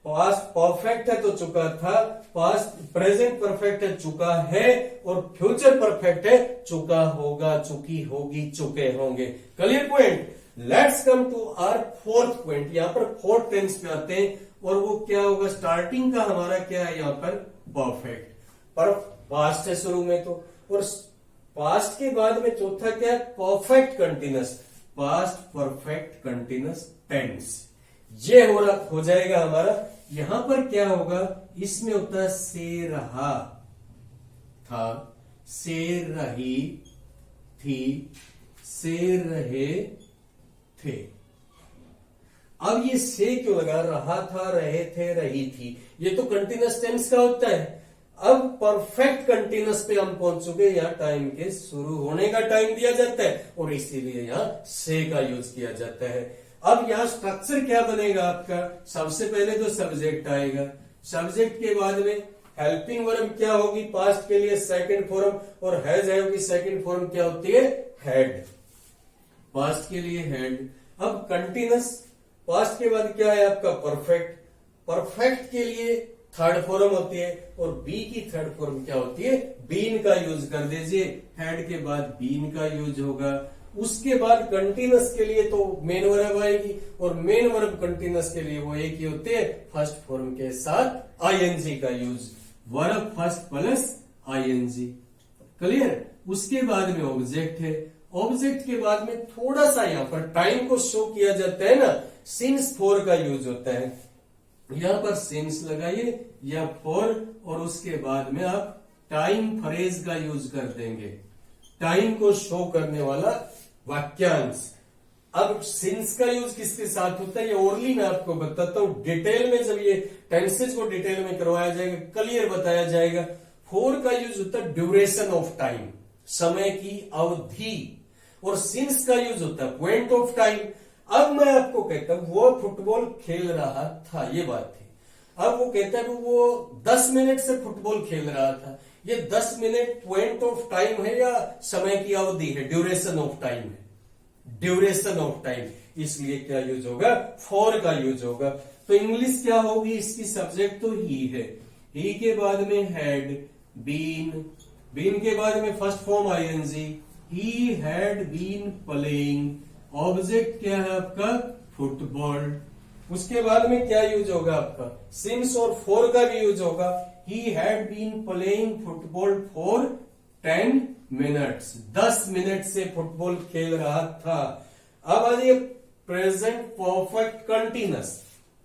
पास्ट परफेक्ट है तो चुका था। पास्ट प्रेजेंट परफेक्ट है चुका है। और फ्यूचर परफेक्ट है चुका होगा, चुकी होगी, चुके होंगे। Clear point? Let's come to our fourth point. यहां पर फोर्थ टेंस पे आते हैं और वो क्या होगा? स्टार्टिंग का हमारा क्या है यहां पर? परफेक्ट। पर पास्ट है शुरू में तो, और पास्ट के बाद में चौथा क्या है? Perfect continuous. Past perfect continuous tense. ये हो जाएगा हमारा यहां पर क्या होगा, इसमें होता है से रहा था, से रही थी, से रहे थे। अब ये से क्यों लगा, रहा था, रहे थे, रही थी, ये तो कंटिन्यूअस टेंस का होता है। अब परफेक्ट कंटिन्यूअस पे हम पहुंच चुके, यहां टाइम के शुरू होने का टाइम दिया जाता है और इसीलिए यहां से का यूज किया जाता है। अब यहां स्ट्रक्चर क्या बनेगा आपका, सबसे पहले तो सब्जेक्ट आएगा, सब्जेक्ट के बाद में हेल्पिंग वर्ब क्या होगी, पास्ट के लिए सेकंड फॉर्म, और हैज की सेकंड फॉर्म क्या होती है, हैड, पास्ट के लिए हैड। अब कंटिन्यूअस, पास्ट के बाद क्या है आपका परफेक्ट, परफेक्ट के लिए थर्ड फॉर्म होती है और बी की थर्ड फॉर्म क्या होती है, बीन का यूज कर दीजिए, हैड के बाद बीन का यूज होगा। उसके बाद कंटिन्यूअस के लिए तो मेन वर्ब आएगी और मेन वर्ब कंटिन्यूअस के लिए वो एक ही होते हैं, फर्स्ट फॉर्म के साथ आईएनजी का use, verb first plus ING, clear. उसके बाद में ऑब्जेक्ट है, ऑब्जेक्ट के बाद में थोड़ा सा यहां पर टाइम को शो किया जाता है ना, सिंस फॉर का यूज होता है, यहां पर सिंस लगाइए या फॉर, और उसके बाद में आप टाइम फ्रेज का यूज कर देंगे, टाइम को शो करने वाला वाक्यांश। अब सिंस का यूज किसके साथ होता है, ये ओरली मैं आपको बताता हूं, डिटेल में जब ये टेंसेज को डिटेल में करवाया जाएगा, क्लियर बताया जाएगा। फॉर का यूज होता है ड्यूरेशन ऑफ टाइम, समय की अवधि, और सिंस का यूज होता है पॉइंट ऑफ टाइम। अब मैं आपको कहता हूं वो फुटबॉल खेल रहा था, ये बात थी। अब वो कहता है वो 10 मिनट से फुटबॉल खेल रहा था, ये 10 मिनट पॉइंट ऑफ टाइम है या समय की अवधि है, ड्यूरेशन ऑफ टाइम है, ड्यूरेशन ऑफ टाइम, इसलिए क्या यूज होगा, फॉर का यूज होगा। तो इंग्लिश क्या होगी इसकी, सब्जेक्ट तो ही है, ही के बाद में हैड, बीन, बीन के बाद में first form ING, he had been playing, object क्या है आपका, फुटबॉल। उसके बाद में क्या यूज होगा आपका, सिंस और फॉर का भी यूज होगा, he had been playing football for 10 minutes, 10 minute से फुटबॉल खेल रहा था। अब आ जाइए present perfect continuous,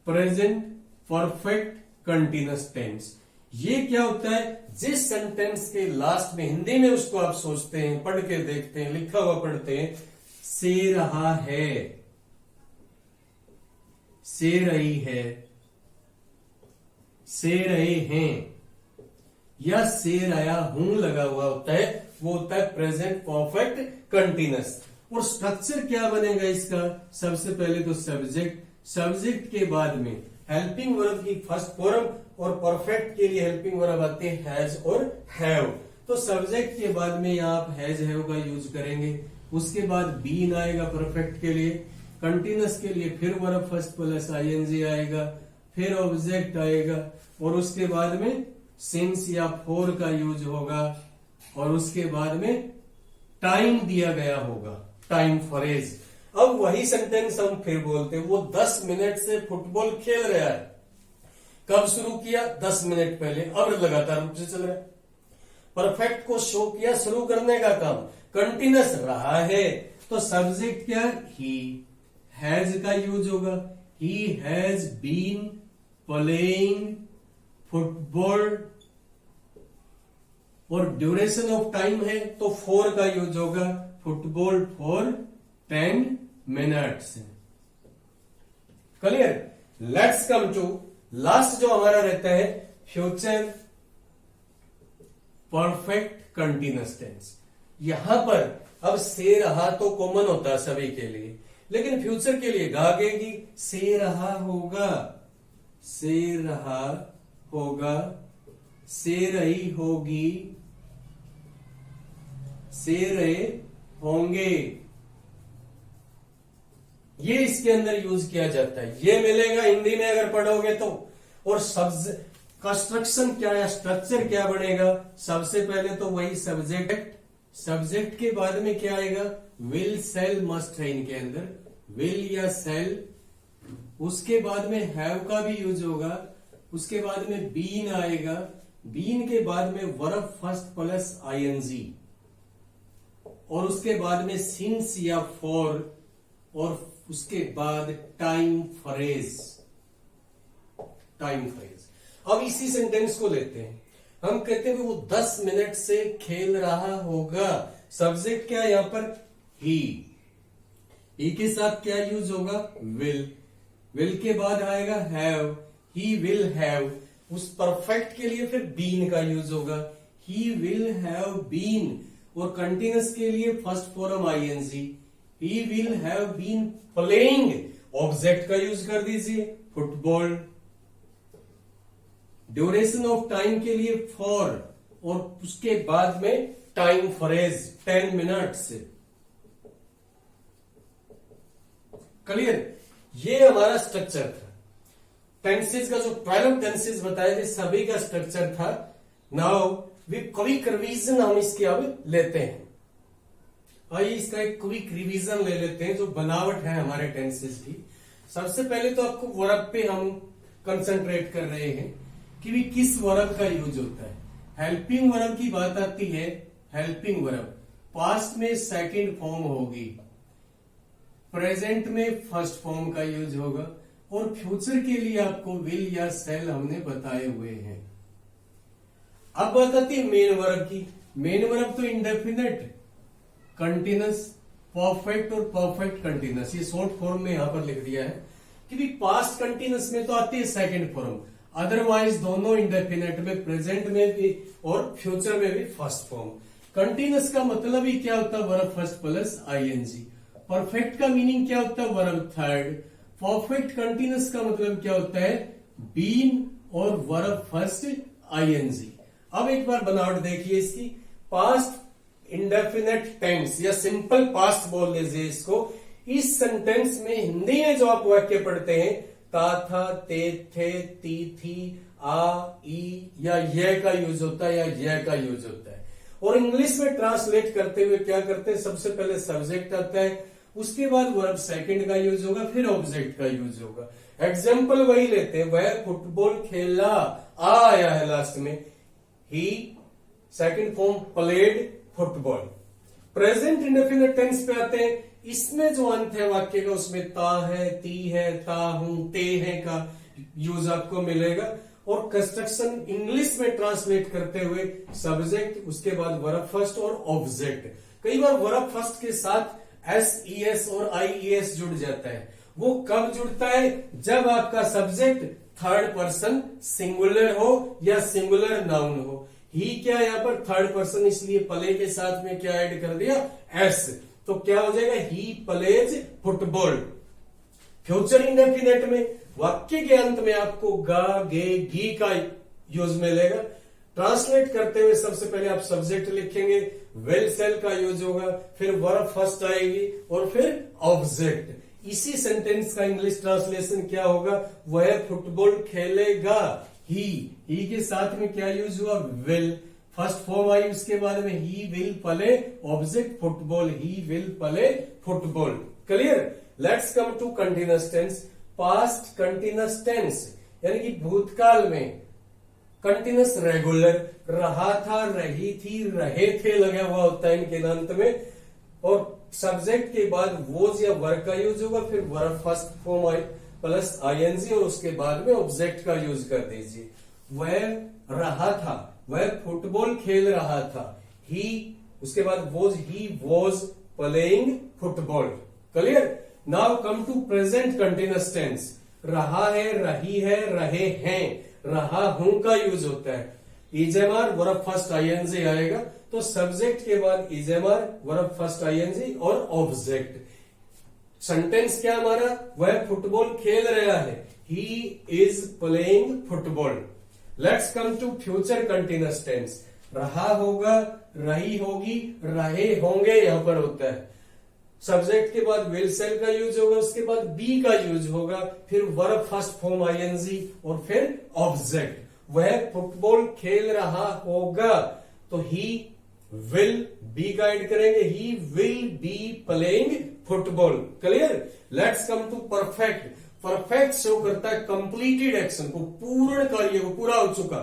present perfect continuous tense, ये क्या होता है, जिस सेंटेंस के लास्ट में, हिंदी में उसको आप सोचते हैं, पढ़ के देखते हैं, लिखा हुआ पढ़ते हैं, से रहा है, से रही है, से रहे हैं, या से रहा हूं लगा हुआ होता है, वो होता है प्रेजेंट परफेक्ट कंटिन्यूअस। और स्ट्रक्चर क्या बनेगा इसका, सबसे पहले तो सब्जेक्ट, सब्जेक्ट के बाद में हेल्पिंग वर्ब की फर्स्ट फॉर्म, और परफेक्ट के लिए हेल्पिंग वर्ब आते हैं हैज और हैव। तो सब्जेक्ट के बाद में यहां आप हैज हैव का यूज करेंगे, उसके बाद बीन आएगा परफेक्ट के लिए, कंटिन्यूअस के लिए फिर वर्ब फर्स्ट प्लस आईएनजी आएगा, फिर ऑब्जेक्ट आएगा, और उसके बाद में सिंस या फॉर का यूज होगा, और उसके बाद में टाइम दिया गया होगा, टाइम फ्रेज। अब वही सेंटेंस हम फिर बोलते हैं, वो 10 मिनट से फुटबॉल खेल रहा है, कब शुरू किया, 10 मिनट पहले, अब लगातार रूप से चल रहा है। परफेक्ट को शो किया, शुरू करने का काम, कंटिन्यूअस रहा है, तो सब्जेक्ट क्या, ही, हैज का यूज होगा, he has been playing football, और ड्यूरेशन ऑफ टाइम है तो फॉर का यूज होगा, football for 10 minutes, clear. Let's come to last जो हमारा रहता है, फ्यूचर परफेक्ट कंटिन्यूअस टेंस। यहां पर अब से रहा तो कॉमन होता है सभी के लिए, लेकिन फ्यूचर के लिए गागेगी, से रहा होगा, से रहा होगा, से रही होगी, से रहे होंगे, ये इसके अंदर यूज किया जाता है, ये मिलेगा हिंदी में अगर पढ़ोगे तो। और कंस्ट्रक्शन क्या है, स्ट्रक्चर क्या बनेगा, सबसे पहले तो वही सब्जेक्ट, सब्जेक्ट के बाद में क्या आएगा, विल, सेल, मस्ट है इनके अंदर, विल या सेल, उसके बाद में हैव का भी यूज होगा, उसके बाद में बीन आएगा, बीन के बाद में वर्ब फर्स्ट प्लस आईएनजी, और उसके बाद में सिंस या फॉर, और उसके बाद टाइम फ्रेज, टाइम फ्रेज। अब इसी सेंटेंस को लेते हैं, हम कहते हैं वो 10 मिनट से खेल रहा होगा। सब्जेक्ट क्या है यहां पर? ही के साथ क्या यूज होगा? विल के बाद आएगा हैव, ही विल हैव। उस परफेक्ट के लिए फिर बीन का यूज होगा, ही विल हैव बीन। और कंटिन्यूस के लिए first form ING, he will have been playing. Object का यूज कर दीजिए, फुटबॉल। ड्यूरेशन ऑफ टाइम के लिए फॉर, और उसके बाद में टाइम फ्रेज 10 मिनट्स। क्लियर? ये हमारा स्ट्रक्चर था। टेंसेस का जो 12 टेंसेस बताए थे सभी का स्ट्रक्चर था। नाउ वी क्विक रिवीजन हम इसके अब लेते हैं। आइए इसका एक क्विक रिवीजन ले लेते हैं जो बनावट है हमारे टेंसेस की। सबसे पहले तो आपको वर्ब पे हम कंसंट्रेट कर रहे हैं कि भी किस वर्ब का यूज होता है। हेल्पिंग वर्ब की बात आती है, हेल्पिंग वर्ब पास्ट में सेकंड फॉर्म होगी, प्रेजेंट में फर्स्ट फॉर्म का यूज होगा, और फ्यूचर के लिए आपको विल या सेल हमने बताए हुए हैं। अब बात आती है मेन वर्ब की। मेन वर्ब तो इंडेफिनेट, कंटिन्यूस, परफेक्ट और परफेक्ट कंटिन्यूस, ये शॉर्ट फॉर्म में यहां पर लिख दिया है कि भी पास्ट कंटिन्यूस में तो आती है सेकंड फॉर्म, अदरवाइज दोनों इंडेफिनेट में, प्रेजेंट में भी और फ्यूचर में भी फर्स्ट फॉर्म। कंटिन्यूस का मतलब ही क्या होता है? Verb first plus ING. Perfect का मीनिंग क्या होता है? Verb third. परफेक्ट कंटिन्यूस का मतलब क्या होता है? बीन और वर्ब फर्स्ट आईएनजी। अब एक बार बनावट देखिए इसकी। पास्ट इंडेफिनेट टेंस या सिंपल पास्ट बोल लीजिए इसको। इस सेंटेंस में हिंदी में जो आप वाक्य पढ़ते हैं, ता था, ते थे, ती थी, आ, ई या ये का यूज होता है या ये का यूज होता है। और इंग्लिश में ट्रांसलेट करते हुए क्या करते हैं? सबसे पहले सब्जेक्ट आता है, उसके बाद वर्ब सेकंड का यूज होगा, फिर ऑब्जेक्ट का यूज होगा। एग्जाम्पल वही लेते हैं, वह फुटबॉल खेला, आ आया है लास्ट में, ही second form played football. Present indefinite tense पे आते हैं, इसमें जो अंत है वाक्य का उसमें ता है, ती है, ता हूं, ते है का यूज आपको मिलेगा। और कंस्ट्रक्शन इंग्लिश में ट्रांसलेट करते हुए सब्जेक्ट, उसके बाद वर्ब फर्स्ट और ऑब्जेक्ट। कई बार वर्ब फर्स्ट के साथ एस और आईईएस जुड़ जाता है। वो कब जुड़ता है? जब आपका सब्जेक्ट थर्ड पर्सन सिंगुलर हो या सिंगुलर नाउन हो। ही क्या है यहां पर? थर्ड पर्सन, इसलिए प्ले के साथ में क्या ऐड कर दिया? एस। तो क्या हो जाएगा? ही प्लेज फुटबॉल। फ्यूचर इंडेफिनेट में वाक्य के अंत में आपको गा, गे, गी का यूज मिलेगा। ट्रांसलेट करते हुए सबसे पहले आप सब्जेक्ट लिखेंगे, विल सेल का यूज होगा, फिर वर्ब फर्स्ट आएगी और फिर ऑब्जेक्ट। इसी सेंटेंस का इंग्लिश ट्रांसलेशन क्या होगा? वह फुटबॉल खेलेगा। ही के साथ में क्या यूज हुआ? विल। फर्स्ट फॉर्म आई, उसके बाद में he will play, object football, he will play football. Clear? Let's come to continuous tense. Past continuous tense यानी कि भूतकाल में कंटिन्यूअस रेगुलर, रहा था, रही थी, रहे थे लगा हुआ होता है इनके अंत में, और सब्जेक्ट के बाद वोज या वर्ब का यूज होगा, फिर verb first form I plus ING और उसके बाद में ऑब्जेक्ट का यूज कर दीजिए। वह रहा था, वह फुटबॉल खेल रहा था। ही, उसके बाद was, he was playing football. Clear? Now come to present continuous tense. रहा है, रही है, रहे हैं, रहा हूं का यूज होता है। इजेमार वर्ब फर्स्ट आईएनजी आएगा, तो सब्जेक्ट के बाद इजेमार वर्ब फर्स्ट आईएनजी और ऑब्जेक्ट। सेंटेंस क्या हमारा? वह फुटबॉल खेल रहा है, he is playing football. Let's come to future continuous tense. रहा होगा, रही होगी, रहे होंगे यहां पर होता है। सब्जेक्ट के बाद विल सेल का यूज होगा, उसके बाद बी का यूज होगा, फिर वर्ब फर्स्ट फॉर्म आईएनजी और फिर ऑब्जेक्ट। वह फुटबॉल खेल रहा होगा, तो ही विल बी का ऐड करेंगे, he will be playing football. Clear? Let's come to perfect. Perfect show करता है कंप्लीटेड एक्शन को, पूर्ण कार्य को, पूरा हो चुका।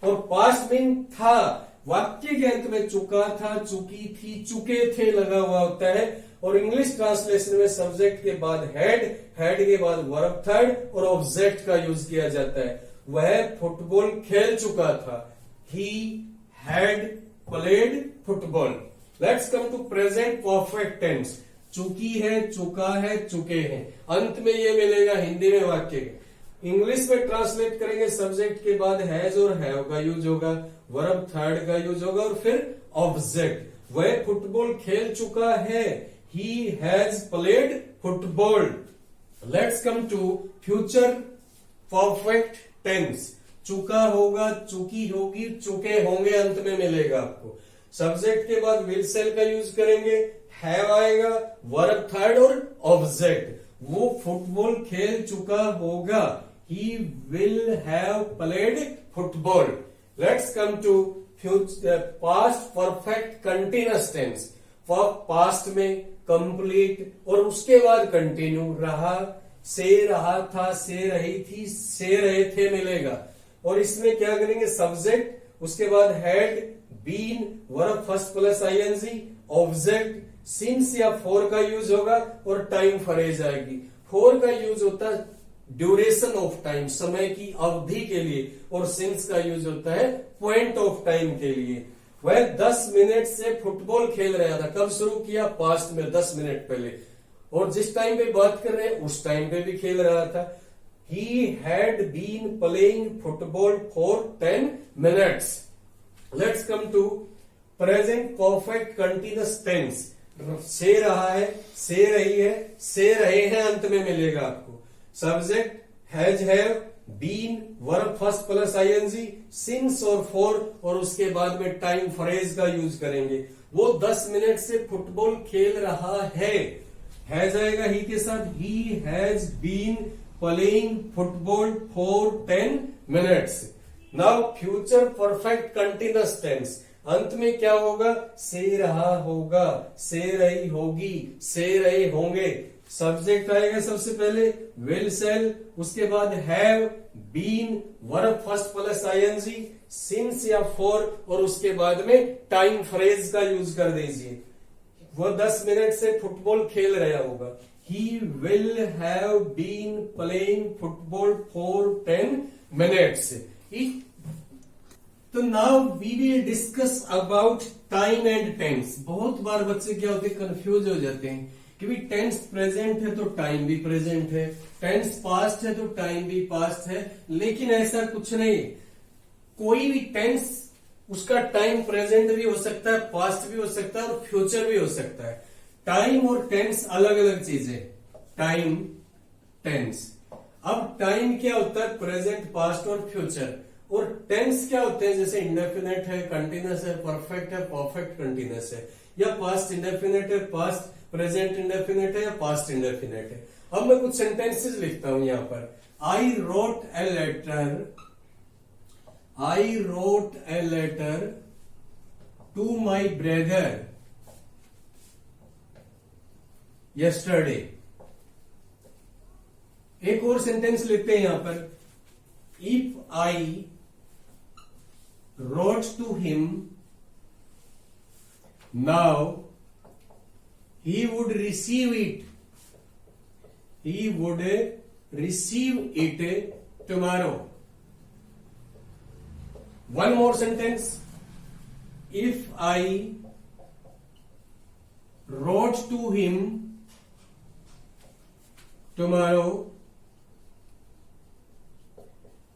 और पास्ट में था, वाक्य के अंत में चुका था, चुकी थी, चुके थे लगा हुआ होता है। और इंग्लिश ट्रांसलेशन में सब्जेक्ट के बाद हैड, हैड के बाद वर्ब थर्ड और ऑब्जेक्ट का यूज किया जाता है। वह फुटबॉल खेल चुका था। He had played football. Let's come to present perfect tense. चुकी है, चुका है, चुके हैं, अंत में ये मिलेगा हिंदी में वाक्य के। इंग्लिश में ट्रांसलेट करेंगे, सब्जेक्ट के बाद हैज और हैव का यूज होगा, वर्ब थर्ड का यूज होगा और फिर ऑब्जेक्ट। वह फुटबॉल खेल चुका है। He has played football. Let's come to future perfect tense. चुका होगा, चुकी होगी, चुके होंगे, अंत में मिलेगा आपको। सब्जेक्ट के बाद विल सेल का यूज करेंगे, हैव आएगा, वर्ब थर्ड और ऑब्जेक्ट। वो फुटबॉल खेल चुका होगा। He will have played football. Let's come to future past perfect continuous tense. Past में कंप्लीट और उसके बाद कंटिन्यू। रहा, से रहा था, से रही थी, से रहे थे मिलेगा। और इसमें क्या करेंगे, सब्जेक्ट, उसके बाद had, been, verb first plus ING, object, since या फॉर का यूज होगा और टाइम फ्रेज आएगी। फॉर का यूज होता है ड्यूरेशन ऑफ टाइम, समय की अवधि के लिए, और सिंस का यूज होता है पॉइंट ऑफ टाइम के लिए। वह 10 मिनट से फुटबॉल खेल रहा था। कब शुरू किया, पास्ट में 10 मिनट पहले, और जिस टाइम पे बात कर रहे हैं उस टाइम पे भी खेल रहा था। He had been playing football for 10 minutes. Let's come to present perfect continuous tense. से रहा है, से रही है, से रहे हैं, अंत में मिलेगा आपको। Subject has, have, been, verb first plus ING, since और फॉर, और उसके बाद में टाइम फ्रेज का यूज करेंगे। वो 10 मिनट से फुटबॉल खेल रहा है। हैज आएगा ही के साथ। He has been playing football for 10 minutes. Now future perfect continuous tense. अंत में क्या होगा, से रहा होगा, से रही होगी, से रहे होंगे। सब्जेक्ट आएगा सबसे पहले, विल सेल, उसके बाद have, been, verb first plus ING, since या फॉर, और उसके बाद में टाइम फ्रेज का यूज कर दीजिए। वो 10 मिनट से फुटबॉल खेल रहा होगा। He will have been playing football for 10 minutes. तो now we will discuss about time and tense. बहुत बार बच्चे क्या होते हैं, कंफ्यूज हो जाते हैं कि भाई टेंस प्रेजेंट है तो टाइम भी प्रेजेंट है, टेंस पास्ट है तो टाइम भी पास्ट है। लेकिन ऐसा कुछ नहीं। कोई भी टेंस, उसका टाइम प्रेजेंट भी हो सकता है, पास्ट भी हो सकता है और फ्यूचर भी हो सकता है। टाइम और टेंस अलग अलग चीजें। Time, tense. अब टाइम क्या होता है, प्रेजेंट, पास्ट और फ्यूचर। और टेंस क्या होते हैं, जैसे इंडेफिनेट है, कंटिन्यूअस है, परफेक्ट है, परफेक्ट कंटिन्यूअस है, या पास्ट इंडेफिनेट है, पास्ट प्रेजेंट इंडेफिनेट है, या पास्ट इंडेफिनेट है। अब मैं कुछ सेंटेंसेस लिखता हूं यहां पर। I wrote a letter, I wrote a letter to my brother yesterday. एक और सेंटेंस लिखते हैं यहां पर। If I wrote to him now, he would receive it. He would receive it tomorrow. One more sentence. If I wrote to him tomorrow,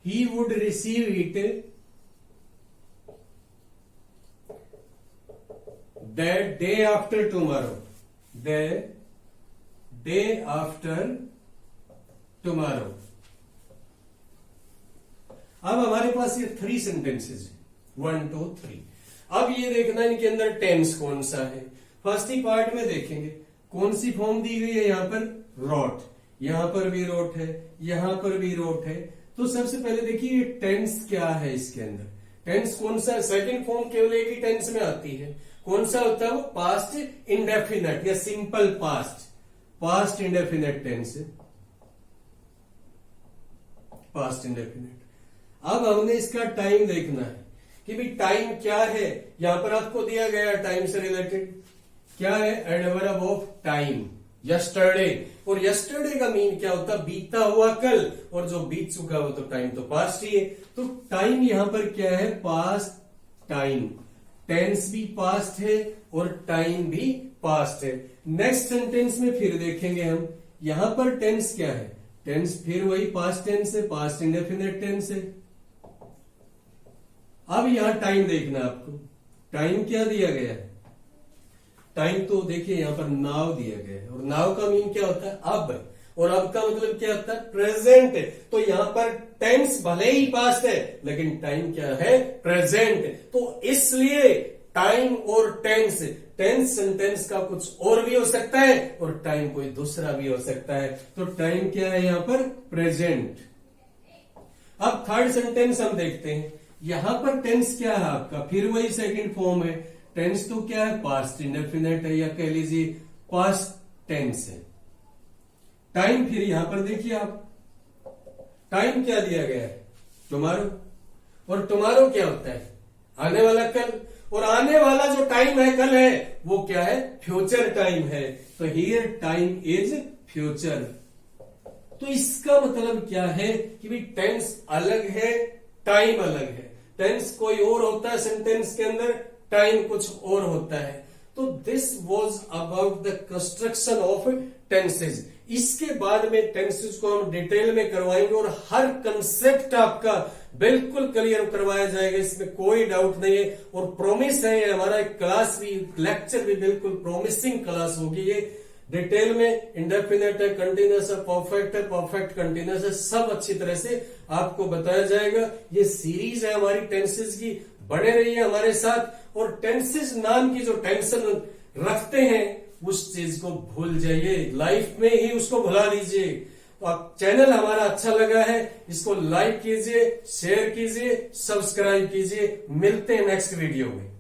he would receive it the day after tomorrow. The day after tomorrow. अब हमारे पास ये 3 सेंटेंसेस है, 1 2 3। अब ये देखना इनके अंदर टेंस कौन सा है। फर्स्ट ही पार्ट में देखेंगे कौन सी फॉर्म दी गई है। यहां पर रोट, यहां पर भी रोट है, यहां पर भी रोट है। तो सबसे पहले देखिए ये टेंस क्या है। इसके अंदर टेंस कौन सा है, सेकंड फॉर्म केवल एक ही टेंस में आती है। कौन सा होता है वो, पास्ट इंडेफिनेट या simple past, past indefinite tense, past indefinite. अब हमने इसका टाइम देखना है कि भाई टाइम क्या है। यहां पर आपको दिया गया टाइम से रिलेटेड क्या है, एडवर्ब ऑफ टाइम। यस्टरडे। और यस्टरडे का मीन क्या होता है? बीता हुआ कल, और जो बीत चुका वो तो टाइम तो पास्ट ही है। तो टाइम यहां पर क्या है? Past time. टेंस भी पास्ट है और टाइम भी पास्ट है। नेक्स्ट सेंटेंस में फिर देखेंगे हम, यहां पर टेंस क्या है? टेंस फिर वही पास्ट टेंस है, पास्ट इंडेफिनिट टेंस है। अब यहां टाइम देखना आपको, टाइम क्या दिया गया है? टाइम तो देखिए यहां पर नाउ दिया गया है, और नाउ का मीन क्या होता है? अब। और अब का मतलब क्या होता है? प्रेजेंट। तो यहां पर टेंस भले ही पास्ट है, लेकिन टाइम क्या है? प्रेजेंट। तो इसलिए टाइम और टेंस, टेंस सेंटेंस का कुछ और भी हो सकता है और टाइम कोई दूसरा भी हो सकता है। तो टाइम क्या है यहां पर? प्रेजेंट। अब थर्ड सेंटेंस हम देखते हैं। यहां पर टेंस क्या है आपका? फिर वही सेकंड फॉर्म है। टेंस तो क्या है? पास्ट इंडेफिनिट है, या कह लीजिए पास्ट टेंस है। टाइम फिर यहां पर देखिए आप, टाइम क्या दिया गया है? टुमारो। और टुमारो क्या होता है? आने वाला कल। और आने वाला जो टाइम है, कल है, वो क्या है? फ्यूचर टाइम है। तो हियर टाइम इज फ्यूचर। तो इसका मतलब क्या है कि भाई टेंस अलग है, टाइम अलग है। टेंस कोई और होता है सेंटेंस के अंदर, टाइम कुछ और होता है। तो this was about the construction of tenses. इसके बाद में टेंसेज को हम डिटेल में करवाएंगे और हर कंसेप्ट आपका बिल्कुल क्लियर करवाया जाएगा, इसमें कोई डाउट नहीं है। और प्रॉमिस है हमारा क्लास भी, लेक्चर भी बिल्कुल प्रॉमिसिंग क्लास होगी ये। डिटेल में इंडेफिनिट है, कंटिन्यूअस है, परफेक्ट कंटिन्यूअस है, सब अच्छी तरह से आपको बताया जाएगा। ये सीरीज है हमारी टेंसेज की, बने रहिए हमारे साथ। और टेंसेज नाम की जो टेंशन रखते हैं उस चीज को भूल जाइए, लाइफ में ही उसको भुला दीजिए। तो आप चैनल हमारा अच्छा लगा है, इसको लाइक कीजिए, शेयर कीजिए, सब्सक्राइब कीजिए। मिलते हैं नेक्स्ट वीडियो में।